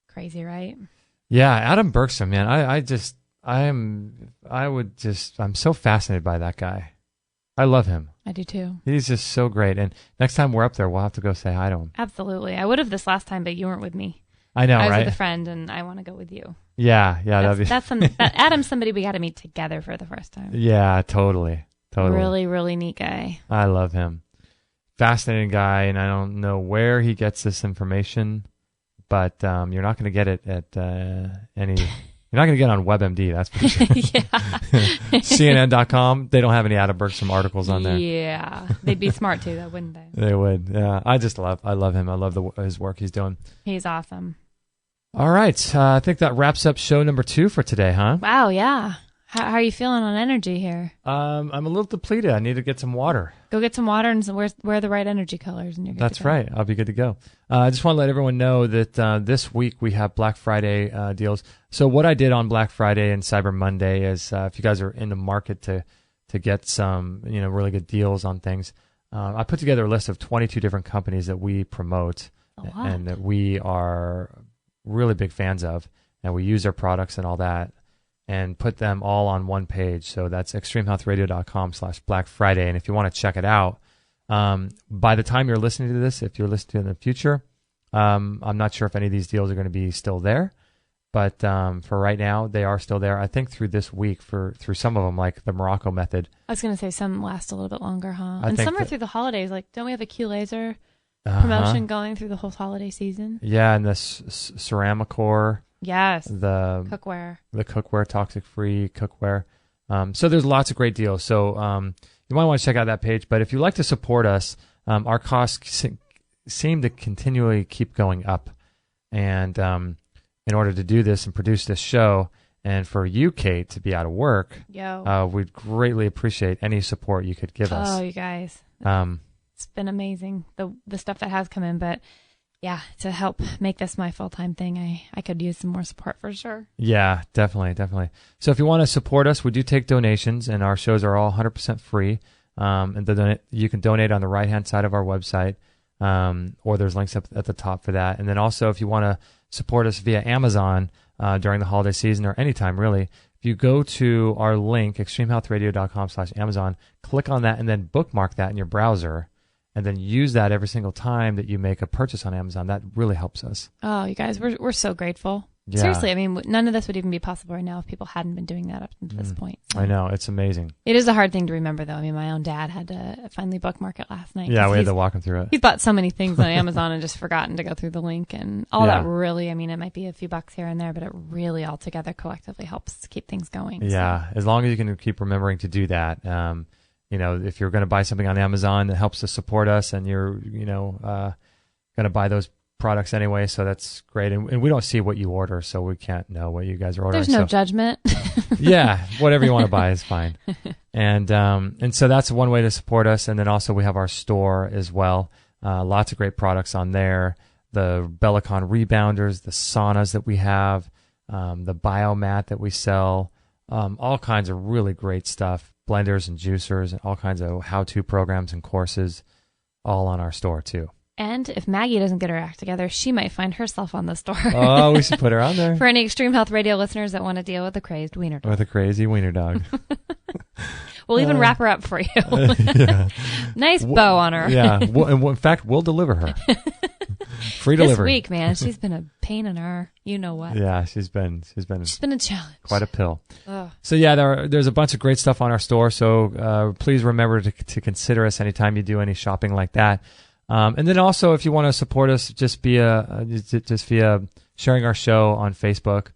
S2: Crazy, right?
S4: Yeah, Adam Bergstrom, man, I'm so fascinated by that guy. I love him.
S2: I do too.
S4: He's just so great. And next time we're up there, we'll have to go say hi to him.
S2: Absolutely. I would have this last time, but you weren't with me.
S4: I know, right?
S2: I was with a friend, and I want to go with you.
S4: Yeah,
S2: Adam's somebody we got to meet together for the first time.
S4: Yeah, totally.
S2: Really, really neat guy.
S4: I love him. Fascinating guy, and I don't know where he gets this information, but you're not going to get it at any... You're not going to get on WebMD, that's for sure. CNN.com, they don't have any Adam Bergstrom articles on there.
S2: Yeah. They'd be smart too, though, wouldn't they?
S4: They would, yeah. I love him. I love his work he's doing.
S2: He's awesome.
S4: All right. I think that wraps up show number 2 for today, huh?
S2: Wow, yeah. How are you feeling on energy here?
S4: I'm a little depleted. I need to get some water.
S2: Go get some water and wear the right energy colors, and you're good.
S4: That's right. I'll be good to go. I just want to let everyone know that this week we have Black Friday deals. So what I did on Black Friday and Cyber Monday is, if you guys are in the market to get some really good deals on things, I put together a list of 22 different companies that we promote and that we are really big fans of, and we use their products and all that, and put them all on one page. So that's extremehealthradio.com/Black Friday. And if you want to check it out, by the time you're listening to this, if you're listening to it in the future, I'm not sure if any of these deals are going to be still there, but for right now, they are still there. I think through this week, through some of them, like the Morocco method.
S2: I was going to say some last a little bit longer, huh? And some are through the holidays. Like, don't we have a Q Laser promotion going through the whole holiday season? Yeah,
S4: and the Ceramicor.
S2: Yes.
S4: The
S2: cookware,
S4: toxic-free cookware. So there's lots of great deals. So you might want to check out that page. But if you'd like to support us, our costs seem to continually keep going up. And in order to do this and produce this show, and for you, Kate, to be out of work, we'd greatly appreciate any support you could give us.
S2: Oh, you guys. It's been amazing, the stuff that has come in. But... yeah, to help make this my full-time thing, I could use some more support for sure.
S4: Yeah, definitely. So if you want to support us, we do take donations, and our shows are all 100% free. And you can donate on the right-hand side of our website, or there's links up at the top for that. And then also, if you want to support us via Amazon, during the holiday season or anytime, really. If you go to our link, extremehealthradio.com/Amazon, click on that and then bookmark that in your browser, and then use that every single time that you make a purchase on Amazon. That really helps us.
S2: Oh, you guys, we're so grateful.
S4: Yeah.
S2: Seriously, I mean, none of this would even be possible right now if people hadn't been doing that up to this point. So.
S4: I know. It's amazing.
S2: It is a hard thing to remember, though. I mean, my own dad had to finally bookmark it last night.
S4: Yeah, we had to walk him through it.
S2: He's bought so many things on Amazon and just forgotten to go through the link. And all that really, I mean, it might be a few bucks here and there, but it really all together collectively helps keep things going.
S4: Yeah, as long as you can keep remembering to do that. If you're going to buy something on Amazon, it helps to support us, and you're, going to buy those products anyway, so that's great. And we don't see what you order, so we can't know what you guys are ordering.
S2: There's no judgment.
S4: Yeah, whatever you want to buy is fine. And so that's one way to support us. And then also we have our store as well. Lots of great products on there. The Bellicon rebounders, the saunas that we have, the biomat that we sell, all kinds of really great stuff. Blenders and juicers and all kinds of how-to programs and courses, all on our store too.
S2: And if Maggie doesn't get her act together, she might find herself on the store.
S4: Oh, we should put her on there.
S2: For any Extreme Health Radio listeners that want to deal with a crazed wiener dog.
S4: With a crazy wiener dog.
S2: We'll even wrap her up for you.
S4: Yeah.
S2: Nice bow on her.
S4: Yeah. In fact, we'll deliver her. Free delivery.
S2: This week, man, she's been a pain in our, you know what.
S4: Yeah, she's been
S2: a challenge.
S4: Quite a pill.
S2: Ugh.
S4: So yeah, there's a bunch of great stuff on our store. So please remember to consider us anytime you do any shopping like that. And then also, if you want to support us, just via sharing our show on Facebook,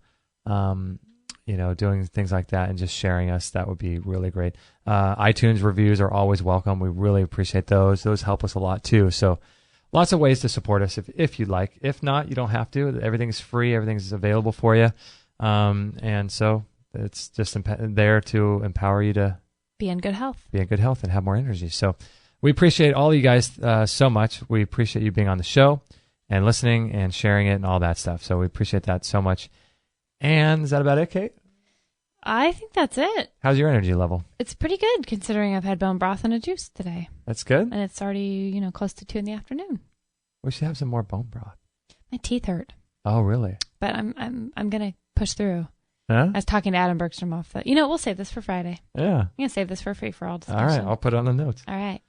S4: doing things like that, and just sharing us, that would be really great. iTunes reviews are always welcome. We really appreciate those. Those help us a lot too. So lots of ways to support us if you'd like. If not, you don't have to. Everything's free. Everything's available for you. And so it's just there to empower you to
S2: be in good health.
S4: And have more energy. So we appreciate all you guys so much. We appreciate you being on the show and listening and sharing it and all that stuff. So we appreciate that so much. And is that about it, Kate?
S2: I think that's it.
S4: How's your energy level?
S2: It's pretty good considering I've had bone broth and a juice today.
S4: That's good.
S2: And it's already, close to 2 p.m.
S4: We should have some more bone broth.
S2: My teeth hurt.
S4: Oh, really?
S2: But I'm gonna push through.
S4: Huh?
S2: I was talking to Adam Bergstrom off the. We'll save this for Friday.
S4: Yeah.
S2: I'm gonna save this for free for all discussion.
S4: All right, I'll put it on the notes.
S2: All right.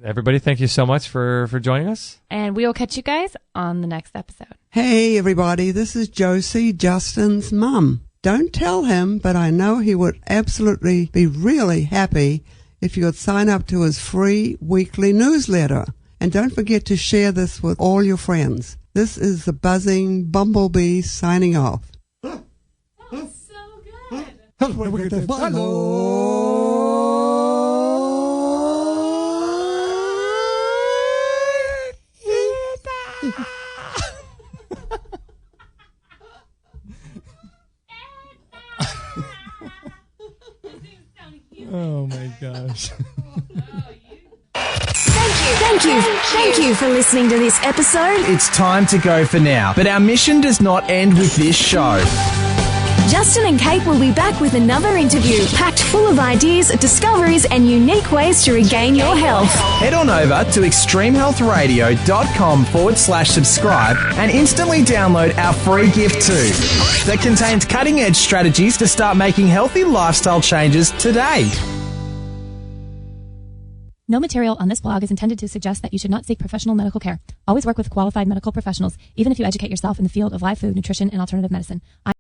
S4: Everybody, thank you so much for joining us.
S2: And we will catch you guys on the next episode.
S9: Hey, everybody, this is Josie, Justin's mum. Don't tell him, but I know he would absolutely be really happy if you would sign up to his free weekly newsletter. And don't forget to share this with all your friends. This is the buzzing bumblebee signing off.
S2: That was so good.
S4: Oh my gosh.
S10: Thank you for listening to this episode.
S11: It's time to go for now, but our mission does not end with this show.
S10: Justin and Kate will be back with another interview packed full of ideas, discoveries, and unique ways to regain your health.
S11: Head on over to extremehealthradio.com/subscribe and instantly download our free gift too that contains cutting-edge strategies to start making healthy lifestyle changes today.
S12: No material on this blog is intended to suggest that you should not seek professional medical care. Always work with qualified medical professionals, even if you educate yourself in the field of live food, nutrition, and alternative medicine.